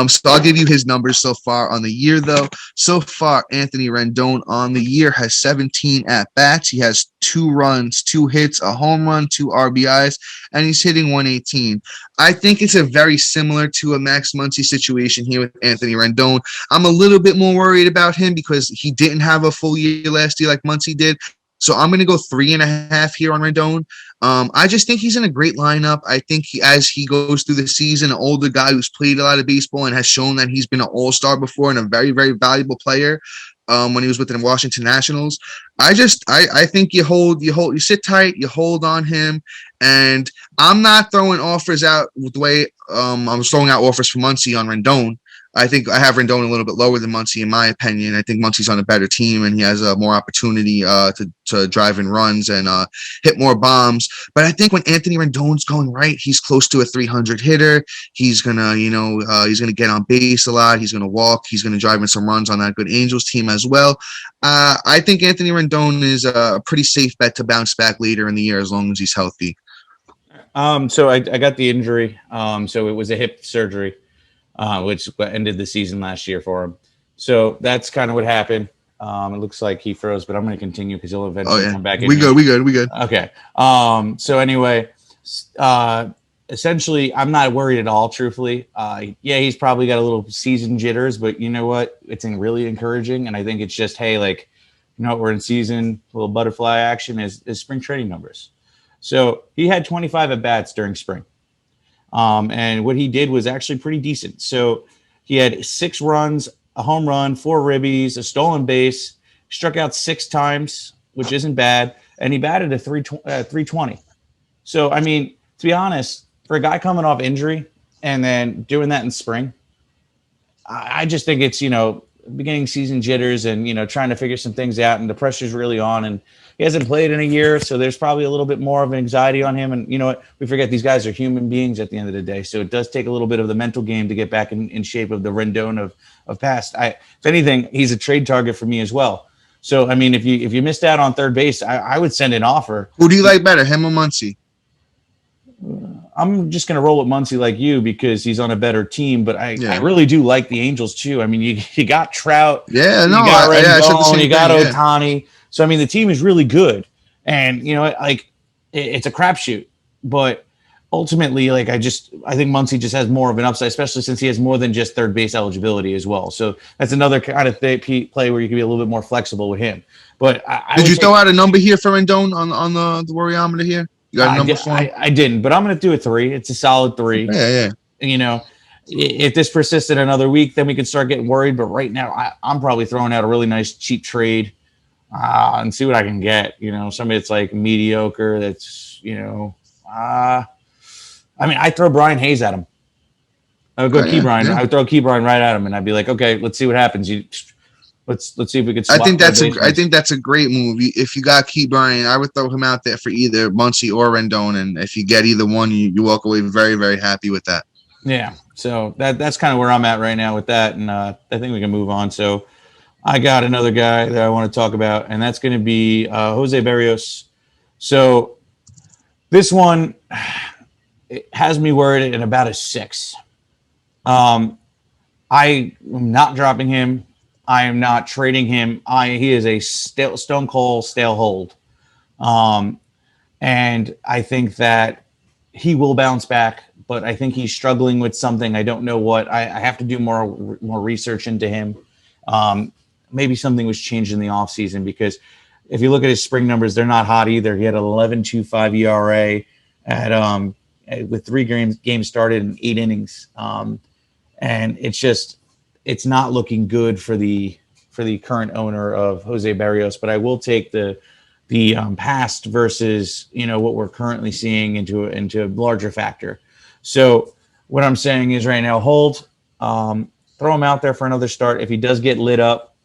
So I'll give you his numbers so far on the year, though. So far, Anthony Rendon on the year has 17 at-bats. He has 2 runs, 2 hits, a home run, 2 RBIs, and he's hitting 118. I think it's a very similar to a Max Muncy situation here with Anthony Rendon. I'm a little bit more worried about him because he didn't have a full year last year like Muncy did. So I'm going to go 3.5 here on Rendon. I just think he's in a great lineup. I think as he goes through the season, an older guy who's played a lot of baseball and has shown that he's been an all-star before and a very, very valuable player when he was with the Washington Nationals. I think you sit tight, you hold on him, and I'm not throwing offers out with the way I was throwing out offers for Muncy on Rendon. I think I have Rendon a little bit lower than Muncy in my opinion. I think Muncy's on a better team and he has more opportunity to drive in runs and hit more bombs. But I think when Anthony Rendon's going right, he's close to a 300 hitter. He's gonna, he's gonna get on base a lot. He's gonna walk. He's gonna drive in some runs on that good Angels team as well. I think Anthony Rendon is a pretty safe bet to bounce back later in the year as long as he's healthy. So I got the injury. So it was a hip surgery. Which ended the season last year for him. So that's kind of what happened. It looks like he froze, but I'm going to continue because he'll eventually come back in. We good. Okay. So anyway, essentially, I'm not worried at all, truthfully. He's probably got a little season jitters, but you know what? It's really encouraging. And I think it's just, hey, we're in season, a little butterfly action is spring training numbers. So he had 25 at-bats during spring. And what he did was actually pretty decent. So he had 6 runs, a home run, 4 ribbies, a stolen base, struck out 6 times, which isn't bad. And he batted a 320. So, I mean, to be honest, for a guy coming off injury and then doing that in spring, I just think it's, beginning season jitters and, trying to figure some things out and the pressure's really on and he hasn't played in a year. So there's probably a little bit more of an anxiety on him. And you know what? We forget these guys are human beings at the end of the day. So it does take a little bit of the mental game to get back in shape of the Rendon of past. If anything, he's a trade target for me as well. So, I mean, if you missed out on third base, I would send an offer. Who do you like better, him or Muncy? I'm just going to roll with Muncy like you because he's on a better team, but I really do like the Angels too. I mean, you got Trout, you got Rendon, you got Ohtani. Yeah. So, I mean, the team is really good and it's a crapshoot, but ultimately, I think Muncy just has more of an upside, especially since he has more than just third base eligibility as well. So that's another kind of play where you can be a little bit more flexible with him. But did you throw out a number here for Rendon on the Worryometer here? You got a number for him? I didn't, but I'm going to do a 3. It's a solid 3. Yeah. If this persisted another week, then we could start getting worried. But right now, I'm probably throwing out a really nice cheap trade and see what I can get. Somebody that's mediocre. That's I throw Brian Hayes at him. I would go Ke'Bryan. Yeah. I would throw Ke'Bryan right at him, and I'd be like, okay, let's see what happens. Let's see if we could. I think that's a great move. If you got Ke'Bryan, I would throw him out there for either Muncy or Rendon, and if you get either one, you walk away very, very happy with that. Yeah. So that's kind of where I'm at right now with that, and I think we can move on. So I got another guy that I want to talk about, and that's going to be Jose Berrios. So this one it has me worried at about a 6. I am not dropping him. I am not trading him. He is a stone cold stale hold. And I think that he will bounce back, but I think he's struggling with something. I don't know what. I have to do more research into him. Maybe something was changed in the offseason because if you look at his spring numbers, they're not hot either. He had an 11.25 ERA with 3 games started in 8 innings. And it's not looking good for the current owner of Jose Berrios, but I will take the past versus what we're currently seeing into a larger factor. So what I'm saying is right now, hold, throw him out there for another start. If he does get lit up,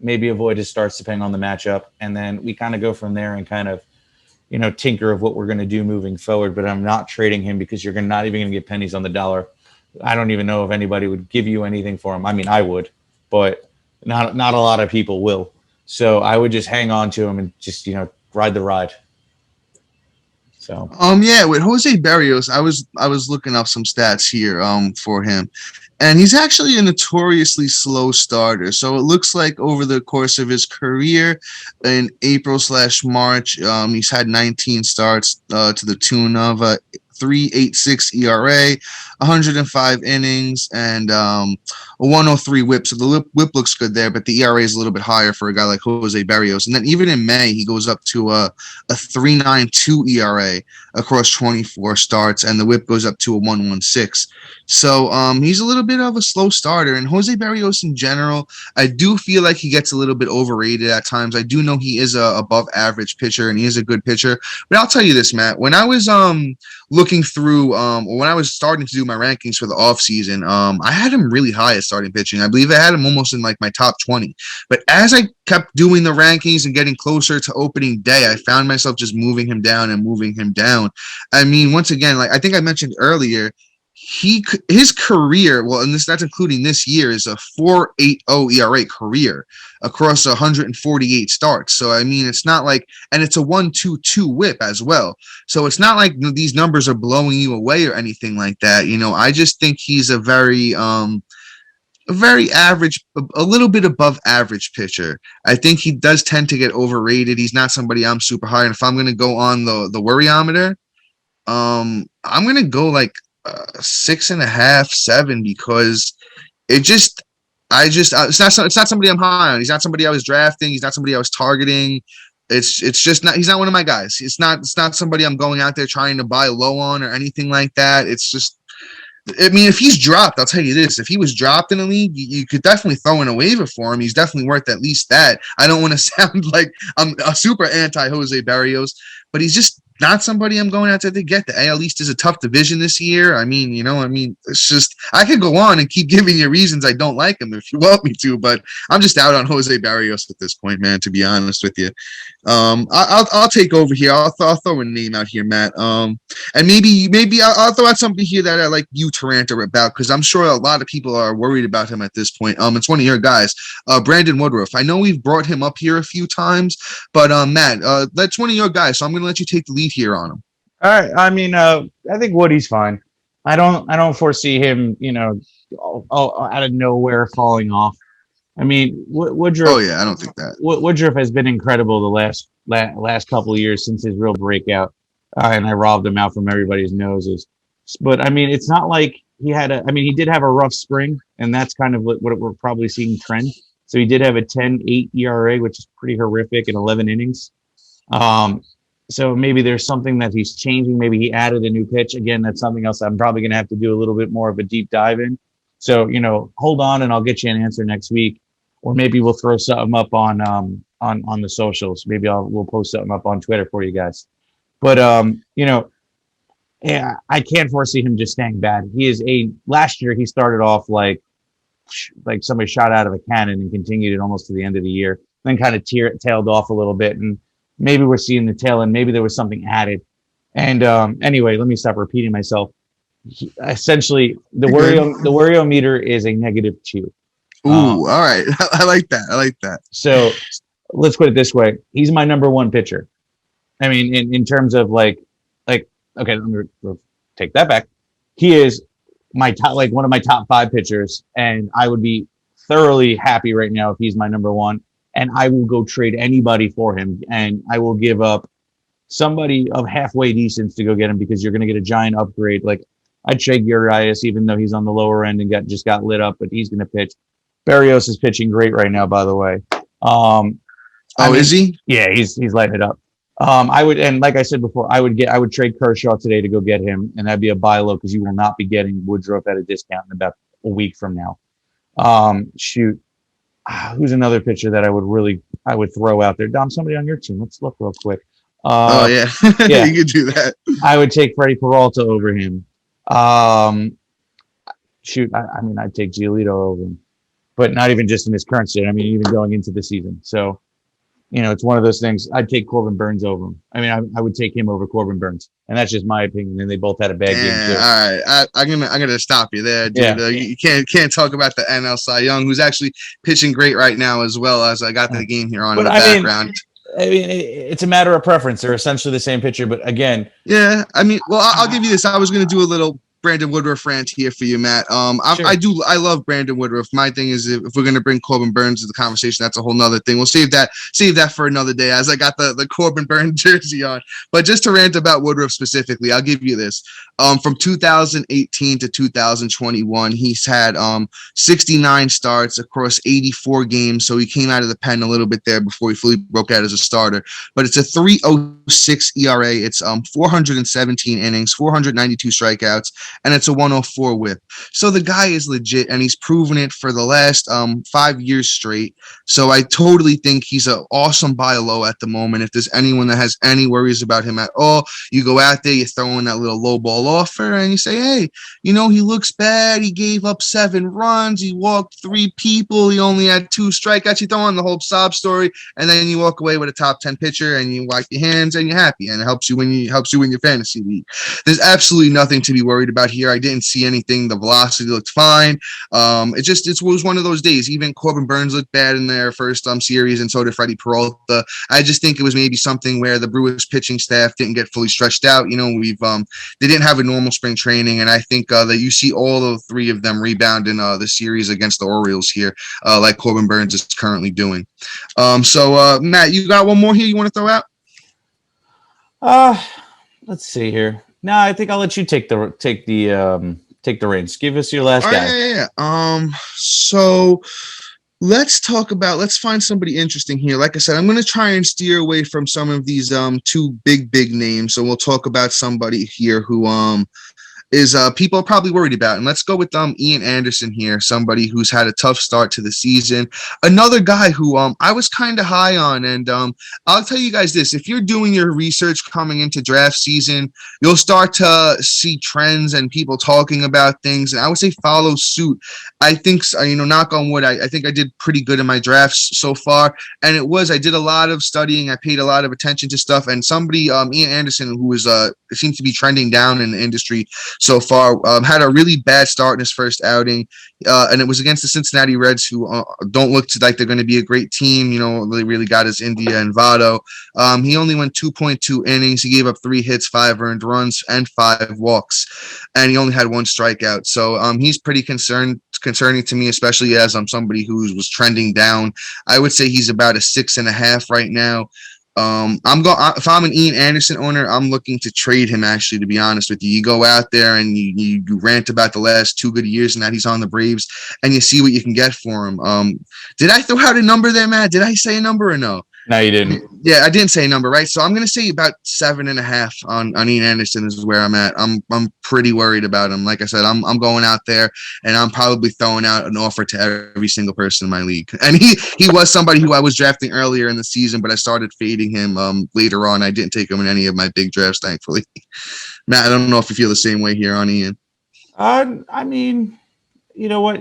maybe avoid his starts depending on the matchup, and then we kind of go from there and kind of tinker of what we're going to do moving forward. But I'm not trading him because you're not even going to get pennies on the dollar. I don't even know if anybody would give you anything for him. I mean, I would, but not a lot of people will. So I would just hang on to him and just ride the ride. So yeah, with Jose Barrios, I was looking up some stats here for him, and he's actually a notoriously slow starter. So it looks like over the course of his career in April/March, he's had 19 starts to the tune of 3.86 ERA, 105 innings, and a 103 WHIP. So the WHIP looks good there, but the ERA is a little bit higher for a guy like Jose Barrios. And then even in May, he goes up to a 3.92 ERA across 24 starts, and the WHIP goes up to a 1.16. So he's a little bit of a slow starter. And Jose Barrios in general, I do feel like he gets a little bit overrated at times. I do know he is a above average pitcher, and he is a good pitcher. But I'll tell you this, Matt, when I was looking through when I was starting to do my rankings for the offseason, I had him really high at starting pitching. I believe I had him almost in like my top 20. But as I kept doing the rankings and getting closer to opening day, I found myself just moving him down and moving him down. I mean, once again, like I think I mentioned earlier, his career, well, and that's including this year, is a 4.80 ERA career across 148 starts. So I mean, it's not like, and it's a 1.22 WHIP as well. So it's not like these numbers are blowing you away or anything like that. I just think he's a very average, a little bit above average pitcher. I think he does tend to get overrated. He's not somebody I'm super high. And if I'm going to go on the worryometer, I'm going to go like 6.5, 7, because it's not somebody I'm high on. He's not somebody I was drafting. He's not somebody I was targeting. It's just not. He's not one of my guys. It's not somebody I'm going out there trying to buy low on or anything like that. It's just, I mean, if he's dropped, I'll tell you this: if he was dropped in a league, you could definitely throw in a waiver for him. He's definitely worth at least that. I don't want to sound like I'm a super anti Jose Barrios, but he's just not somebody I'm going out there to get. The AL East is a tough division this year. I mean, it's just, I could go on and keep giving you reasons I don't like him if you want me to, but I'm just out on Jose Barrios at this point, man, to be honest with you. I'll take over here. I'll throw a name out here, Matt. And maybe I'll throw out something here that I like you to rant about, because I'm sure a lot of people are worried about him at this point. It's one of your guys, Brandon Woodruff. I know we've brought him up here a few times, but Matt, that's one of your guys, so I'm going to let you take the lead here on him. All right. I mean, I think Woody's fine. I don't foresee him, out of nowhere falling off. I mean, Woodruff. Oh yeah, I don't think that. Woodruff has been incredible the last couple of years since his real breakout, and I robbed him out from everybody's noses. But I mean, it's not like he did have a rough spring, and that's kind of what we're probably seeing trend. So he did have a 10.8 ERA, which is pretty horrific in 11 innings. So maybe there's something that he's changing. Maybe he added a new pitch. Again, that's something else I'm probably going to have to do a little bit more of a deep dive in. So, hold on and I'll get you an answer next week. Or maybe we'll throw something up on the socials. Maybe we'll post something up on Twitter for you guys. But, yeah, I can't foresee him just staying bad. Last year he started off like somebody shot out of a cannon and continued it almost to the end of the year. Then kind of tailed off a little bit, and maybe we're seeing the tail end. Maybe there was something added. And anyway, let me stop repeating myself. Essentially, the Wario meter is a -2. Ooh, all right. I like that. So let's put it this way: he's my number one pitcher. I mean, in terms of like, okay, let me take that back. He is my top, one of my top 5 pitchers, and I would be thoroughly happy right now if he's my number one. And I will go trade anybody for him, and I will give up somebody of halfway decence to go get him, because you're going to get a giant upgrade. Like, I'd trade Urias, even though he's on the lower end and just got lit up, but he's going to pitch. Barrios is pitching great right now, by the way. Is he? Yeah, he's lighting it up. I would, and like I said before, I would trade Kershaw today to go get him, and that'd be a buy low, because you will not be getting Woodruff at a discount in about a week from now. Who's another pitcher that I would really I would throw out there. Dom, somebody on your team. Let's look real quick. Oh yeah, Yeah, you could do that. I would take Freddie Peralta over him. Um, shoot, I mean, I'd take Giolito over him, but not even just in his current state. I mean, even going into the season. So, it's one of those things. I'd take Corbin Burns over him. I mean, I would take him over Corbin Burns, and that's just my opinion. And they both had a bad game too. All right, I'm gonna stop you there, dude. Yeah. You can't talk about the NL Cy Young, who's actually pitching great right now as well. As I got the game here on in the background. I mean, it's a matter of preference. They're essentially the same pitcher, but again, yeah. I mean, well, I'll give you this. I was gonna do a little Brandon Woodruff rant here for you, Matt. Sure. I love Brandon Woodruff. My thing is, if we're gonna bring Corbin Burns to the conversation, that's a whole nother thing. We'll save that for another day, as I got the Corbin Burns jersey on. But just to rant about Woodruff specifically, I'll give you this. From 2018 to 2021, he's had 69 starts across 84 games. So he came out of the pen a little bit there before he fully broke out as a starter. But it's a 3.06 ERA. It's 417 innings, 492 strikeouts, and it's a 104 whip. So the guy is legit, and he's proven it for the last 5 years straight. So I totally think he's an awesome buy low at the moment. If there's anyone that has any worries about him at all, you go out there, you throw in that little low ball offer, and you say, hey, he looks bad. He gave up 7 runs. He walked 3 people. He only had 2 strikeouts. You throw on the whole sob story, and then you walk away with a top 10 pitcher, and you wipe your hands, and you're happy, and it helps you win your fantasy league. There's absolutely nothing to be worried about here. I didn't see anything. The velocity looked fine. It was one of those days. Even Corbin Burns looked bad in their first series, and so did Freddie Peralta. I just think it was maybe something where the Brewers pitching staff didn't get fully stretched out. They didn't have a normal spring training, and I think that you see all of 3 of them rebound in the series against the Orioles here, like Corbin Burns is currently doing. So Matt, you got one more here you want to throw out? Let's see here. No, I think I'll let you take the reins. Give us your last guy. Yeah. So let's find somebody interesting here. Like I said, I'm going to try and steer away from some of these 2 big names. So we'll talk about somebody here who is people are probably worried about. And let's go with Ian Anderson here, somebody who's had a tough start to the season. Another guy who I was kind of high on. And I'll tell you guys this. If you're doing your research coming into draft season, you'll start to see trends and people talking about things. And I would say follow suit. I think, knock on wood, I think I did pretty good in my drafts so far. And I did a lot of studying. I paid a lot of attention to stuff. And somebody, Ian Anderson, who was seems to be trending down in the industry so far, had a really bad start in his first outing, and it was against the Cincinnati Reds, who don't look like they're going to be a great team. They really got his India and Votto. He only went 2.2 innings. He gave up 3 hits, 5 earned runs, and 5 walks, and he only had 1 strikeout. So he's pretty concerning to me, especially as I'm somebody who was trending down. I would say he's about a 6.5 right now. If I'm an Ian Anderson owner, I'm looking to trade him, actually, to be honest with you. You go out there and you rant about the last 2 good years and that he's on the Braves, and you see what you can get for him. Did I throw out a number there, Matt? Did I say a number or no? No, you didn't. Yeah, I didn't say a number, right? So I'm going to say about 7.5 on Ian Anderson is where I'm at. I'm pretty worried about him. Like I said, I'm going out there and I'm probably throwing out an offer to every single person in my league. And he was somebody who I was drafting earlier in the season, but I started fading him later on. I didn't take him in any of my big drafts, thankfully. Matt, I don't know if you feel the same way here on Ian. I mean, you know what?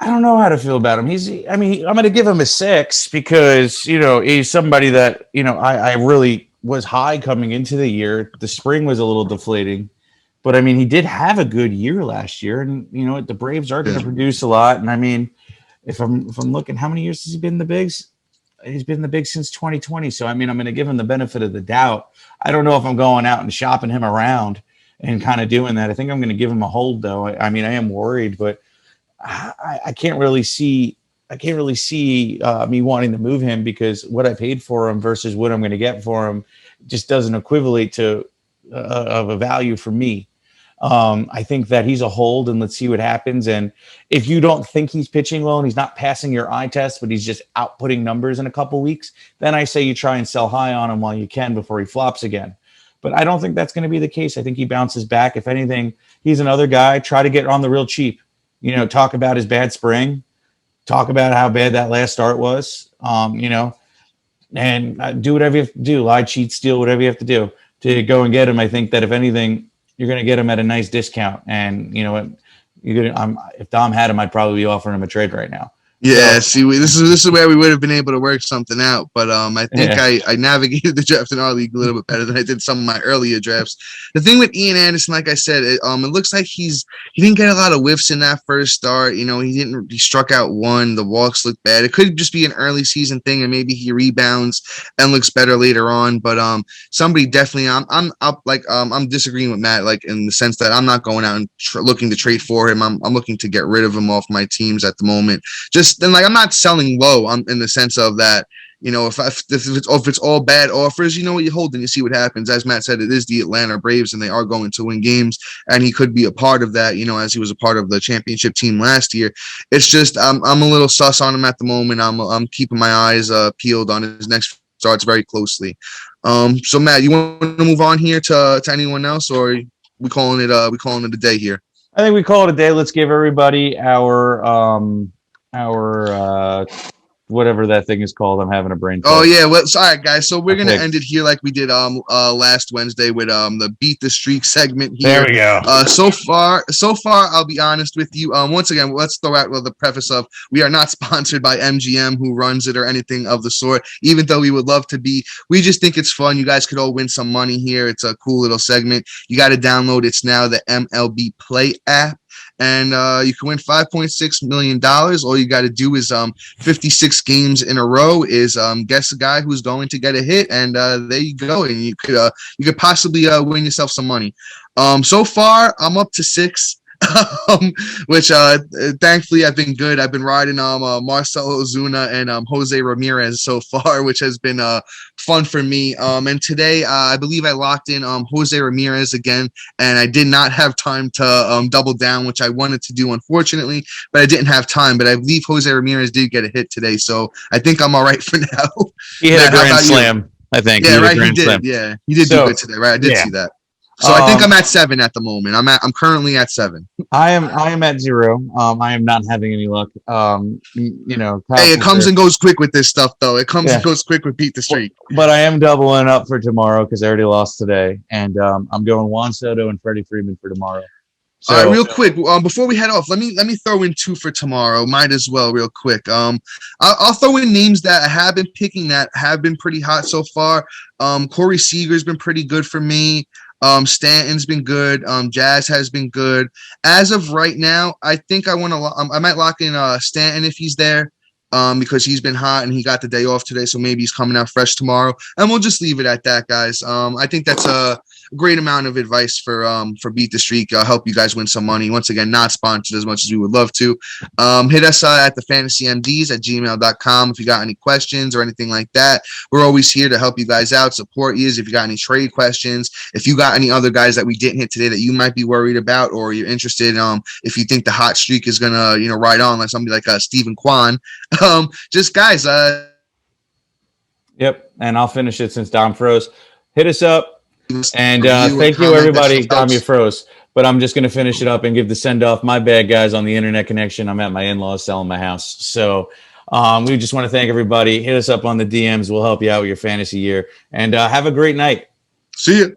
I don't know how to feel about him. I'm going to give him a 6 because, he's somebody that, I really was high coming into the year. The spring was a little deflating, but I mean, he did have a good year last year, and the Braves are going to produce a lot. And I mean, if I'm looking, how many years has he been in the bigs? He's been in the bigs since 2020. So, I mean, I'm going to give him the benefit of the doubt. I don't know if I'm going out and shopping him around and kind of doing that. I think I'm going to give him a hold, though. I am worried, but I can't really see me wanting to move him because what I paid for him versus what I'm going to get for him just doesn't equivalate to of a value for me. I think that he's a hold, and let's see what happens. And if you don't think he's pitching well and he's not passing your eye test, but he's just outputting numbers in a couple weeks, then I say you try and sell high on him while you can before he flops again. But I don't think that's going to be the case. I think he bounces back. If anything, he's another guy. Try to get on the real cheap. Talk about his bad spring. talk about how bad that last start was. You know, and do whatever you have to do, lie, cheat, steal, whatever you have to do to go and get him. I think that if anything, you're going to get him at a nice discount. And you know what? If Dom had him, I'd probably be offering him a trade right now. Yeah, see, this is where we would have been able to work something out. But I think I navigated the draft in our league a little bit better than I did some of my earlier drafts. The thing with Ian Anderson, like I said, it looks like he didn't get a lot of whiffs in that first start. You know, he struck out one. The walks looked bad. It could just be an early season thing, and maybe he rebounds and looks better later on. But somebody definitely, I'm disagreeing with Matt, like in the sense that I'm not going out and looking to trade for him. I'm looking to get rid of him off my teams at the moment. Then like I'm not selling low. I'm in the sense of that, you know, if it's all bad offers, you know what, you hold and you see what happens. As Matt said, it is the Atlanta Braves and they are going to win games, and he could be a part of that, you know, as he was a part of the championship team last year. It's just I'm a little sus on him at the moment. I'm keeping my eyes peeled on his next starts very closely. So Matt, you want to move on here to anyone else, or we calling it a day here? I think we call it a day. Let's give everybody our whatever that thing is called. I'm having a brain fart. Oh yeah, well, sorry guys. So we're gonna end it here like we did last Wednesday with the Beat the Streak segment here. There we go. So far, I'll be honest with you. Once again, let's throw out the preface of we are not sponsored by MGM, who runs it, or anything of the sort. Even though we would love to be, we just think it's fun. You guys could all win some money here. It's a cool little segment. You got to download. It's now the MLB Play app. And you can win $5.6 million. All you got to do is 56 games in a row is guess a guy who's going to get a hit, and there you go. And you could possibly win yourself some money. So far, I'm up to 6. Which thankfully I've been good. I've been riding Marcell Ozuna and Jose Ramirez so far, which has been fun for me. And today I believe I locked in Jose Ramirez again, and I did not have time to double down, which I wanted to do, unfortunately, but I didn't have time. But I believe Jose Ramirez did get a hit today, so I think I'm all right for now. He hit a grand slam, I think. Yeah, right. He did. Yeah, he did do good today, right? I did see that. So I think I'm at 7 at the moment. I'm currently at 7. I am at 0. I am not having any luck. You know, hey, it comes and goes quick with this stuff, though. It comes and goes quick with Beat the Streak. But I am doubling up for tomorrow because I already lost today, and I'm going Juan Soto and Freddie Freeman for tomorrow. So, all right, real quick, before we head off, let me throw in 2 for tomorrow. Might as well, real quick. I'll throw in names that I have been picking that have been pretty hot so far. Corey Seager's been pretty good for me. Stanton's been good. Jazz has been good. As of right now, I think I might lock in Stanton if he's there, because he's been hot and he got the day off today, so maybe he's coming out fresh tomorrow. And we'll just leave it at that, guys. I think that's a great amount of advice for Beat the Streak. Help you guys win some money. Once again, not sponsored as much as we would love to. Hit us at thefantasymds@gmail.com if you got any questions or anything like that. We're always here to help you guys out, support you. If you got any trade questions, if you got any other guys that we didn't hit today that you might be worried about, or you're interested in, if you think the hot streak is gonna ride on like somebody like Stephen Kwan, just guys. Yep, and I'll finish it since Dom froze. Hit us up. And thank you, everybody. Dom, you froze. But I'm just going to finish it up and give the send-off. My bad, guys, on the internet connection. I'm at my in-laws selling my house. So we just want to thank everybody. Hit us up on the DMs. We'll help you out with your fantasy year. And have a great night. See you.